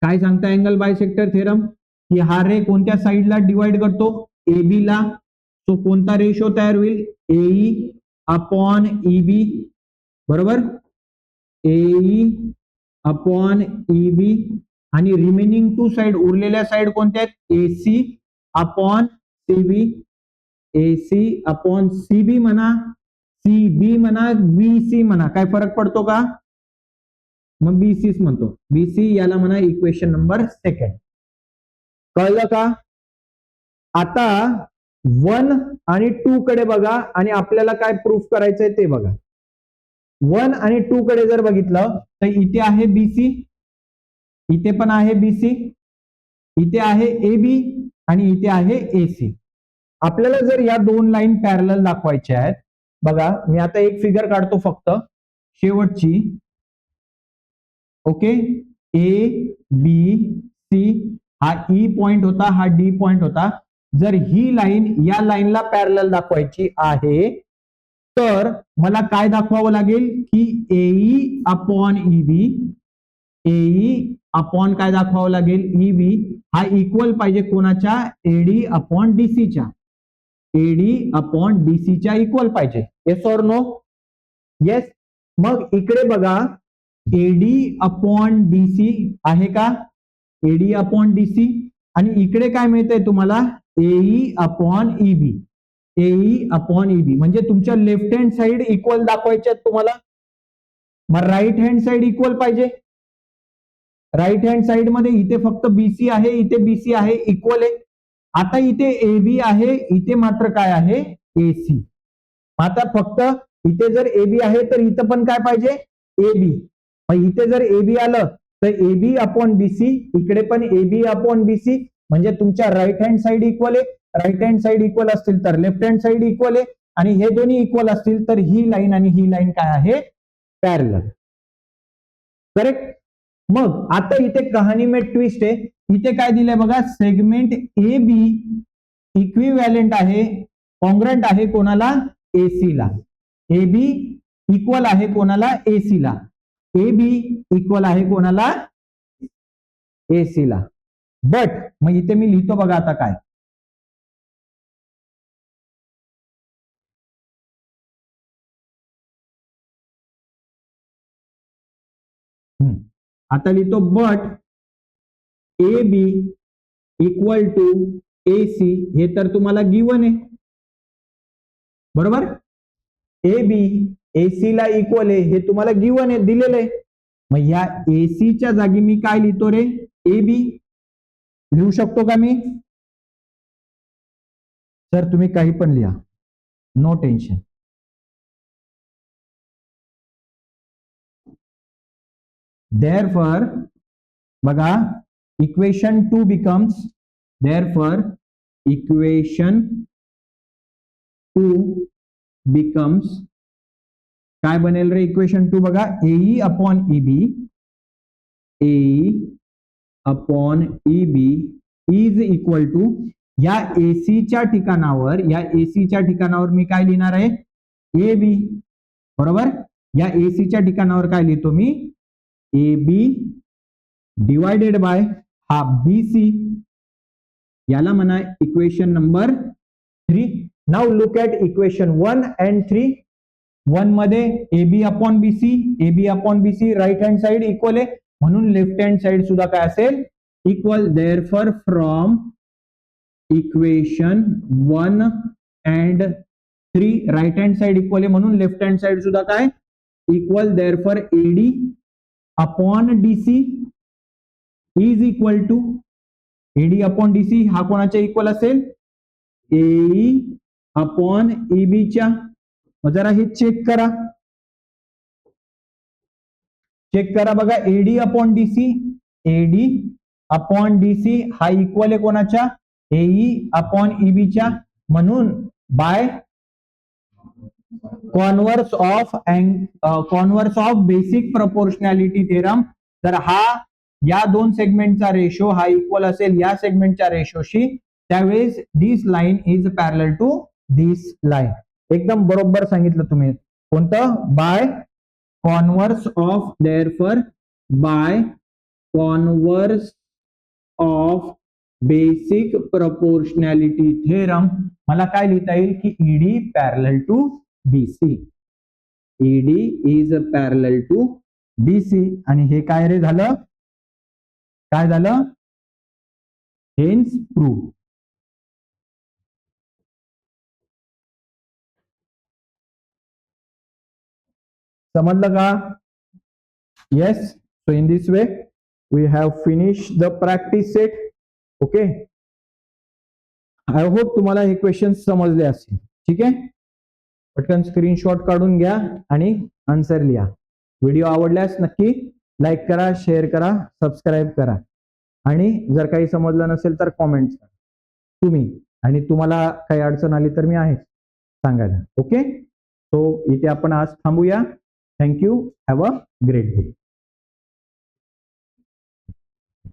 काय सांगता अँगल बायसेक्टर थेरम की हा रे कोणत्या साइडला डिवाइड करतो AB ला. सो कोणता रेशो तयार होईल AE अपॉन EB. बरोबर. AE अपॉन EB आणि रिमेनिंग टू साइड उरलेल्या साइड कोणत्या आहेत AC upon CB. AC upon CB म्हणा CB म्हणा BC म्हणा काय फरक पडतो का मग BCच म्हणतो. BC याला म्हणा इक्वेशन नंबर 2. कळलं का. आता 1 आणि 2 कडे बघा आणि आपल्याला काय प्रूफ करायचंय ते बघा. 1 आणि 2 कडे जर बघितलं तर इथे आहे BC, इथे पण आहे BC, इथे आहे AB आणि इथे आहे AC. आपल्याला जर या दोन लाईन पॅरलल दाखवायच्या आहेत बघा मी आता एक फिगर काढतो फक्त शेवटची. ओके. ABC हा E पॉइंट होता हा D पॉइंट होता. जर ही लाईन या लाईनला पॅरलल दाखवायची आहे तर मला काय दाखवावं लागेल की AE upon EB AE upon काय दाखवावं लागेल EB हा इक्वल पाहिजे कोणाच्या AD अपॉन DCच्या. AD अपॉन DCच्या इक्वल पाहिजे. Yes or no. येस. मग इकडे बघा AD अपॉन DC आहे का AD अपॉन DC आणि इकडे काय मिळतंय तुम्हाला AE upon EB. AE upon EB म्हणजे तुमच्या लेफ्ट हँड साइड इक्वल दाखवायचे तुम्हाला. मग राईट हँड साइड इक्वल पाहिजे. राईट हँड साइड मध्ये इथे फक्त BC आहे इथे BC आहे इक्वल आहे. आता इथे AB आहे इथे मात्र काय आहे AC. आता फक्त इथे जर AB आहे तर इथं पण काय पाहिजे AB. मग इथे जर AB आलं तर AB अपॉन BC इकडे पण AB अपॉन BC म्हणजे तुमच्या राईट हँड साइड इक्वल आहे. राईट हँड साइड इक्वल असतील तर लेफ्ट हँड साइड इक्वल आहे आणि हे दोन्ही इक्वल असतील तर ही लाईन आणि ही लाईन काय आहे पॅरलल. करेक्ट. मग आता इथे कहाणी में ट्विस्ट आहे. इथे काय दिलंय बघा सेगमेंट AB इक्विव्हॅलेंट आहे कॉन्ग्रंट आहे कोणाला AC ला. AB इक्वल आहे कोणाला AC ला. AB इक्वल आहे कोणाला AC ला. बट मग इथे मी लिहितो बघा आता काय आता लिहितो but AB equal to AC हे तर तुम्हाला गिवन आहे. बरोबर. AB AC ला इक्वल आहे हे तुम्हाला गिवन आहे दिलेलं आहे. मग या AC च्या जागी मी काय लिहितो रे AB लिहू शकतो का मी. सर तुम्ही काही पण लिहा नो टेन्शन. Therefore बघा equation 2 becomes therefore equation 2 becomes काय बनेल रे इक्वेशन 2 बघा AE upon EB AE upon EB is equal to या AC च्या ठिकाणावर मी काय लिहिणार आहे AB. बरोबर. या AC च्या ठिकाणावर काय लिहितो मी AB डिवायडेड बाय हा BC याला म्हणा equation number 3. Now look at equation 1 and 3. 1 मध्ये AB upon BC right hand side equal आहे म्हणून लेफ्ट हँड साइड सुद्धा काय असेल equal. Therefore from equation 1 and 3 right hand side equal आहे म्हणून लेफ्ट हँड साइड सुद्धा काय equal. Therefore AD upon DC is equal to AD upon DC हा कोणाच्या इक्वल असेल AE अपॉन EB च्या. मग जरा हे चेक करा बघा AD अपॉन DC हा इक्वल आहे कोणाच्या AE अपॉन EB च्या म्हणून by converse of basic proportionality theorem. जर हा या दोन सेगमेंटचा रेशो हा इक्वल असेल या सेगमेंटच्या रेशोशी, त्यावेळेस this line is parallel to this line. एकदम बरोबर सांगितलं तुम्ही. कोणतं? By converse of, therefore by converse of basic proportionality theorem मला काय लिहिता येईल की ED parallel to BC. ED is parallel to BC. आणि हे काय रे झालं? काय झालं? Hence prove. समजलं का? Yes. So in this way we have finish the practice set. Okay. I hope तुम्हाला हे क्वेश्चन समजले असतील. ठीक आहे. पटकन स्क्रीनशॉट काढून घ्या आणि आन्सर लिहा. व्हिडिओ आवडल्यास नक्की लाईक करा, शेअर करा, सबस्क्राईब करा. आणि जर काही समजलं नसेल तर कॉमेंट करा तुम्ही. आणि तुम्हाला काही अडचण आली तर मी आहे सांगायला. ओके. सो इथे आपण आज थांबूया. Thank you. Have a great day.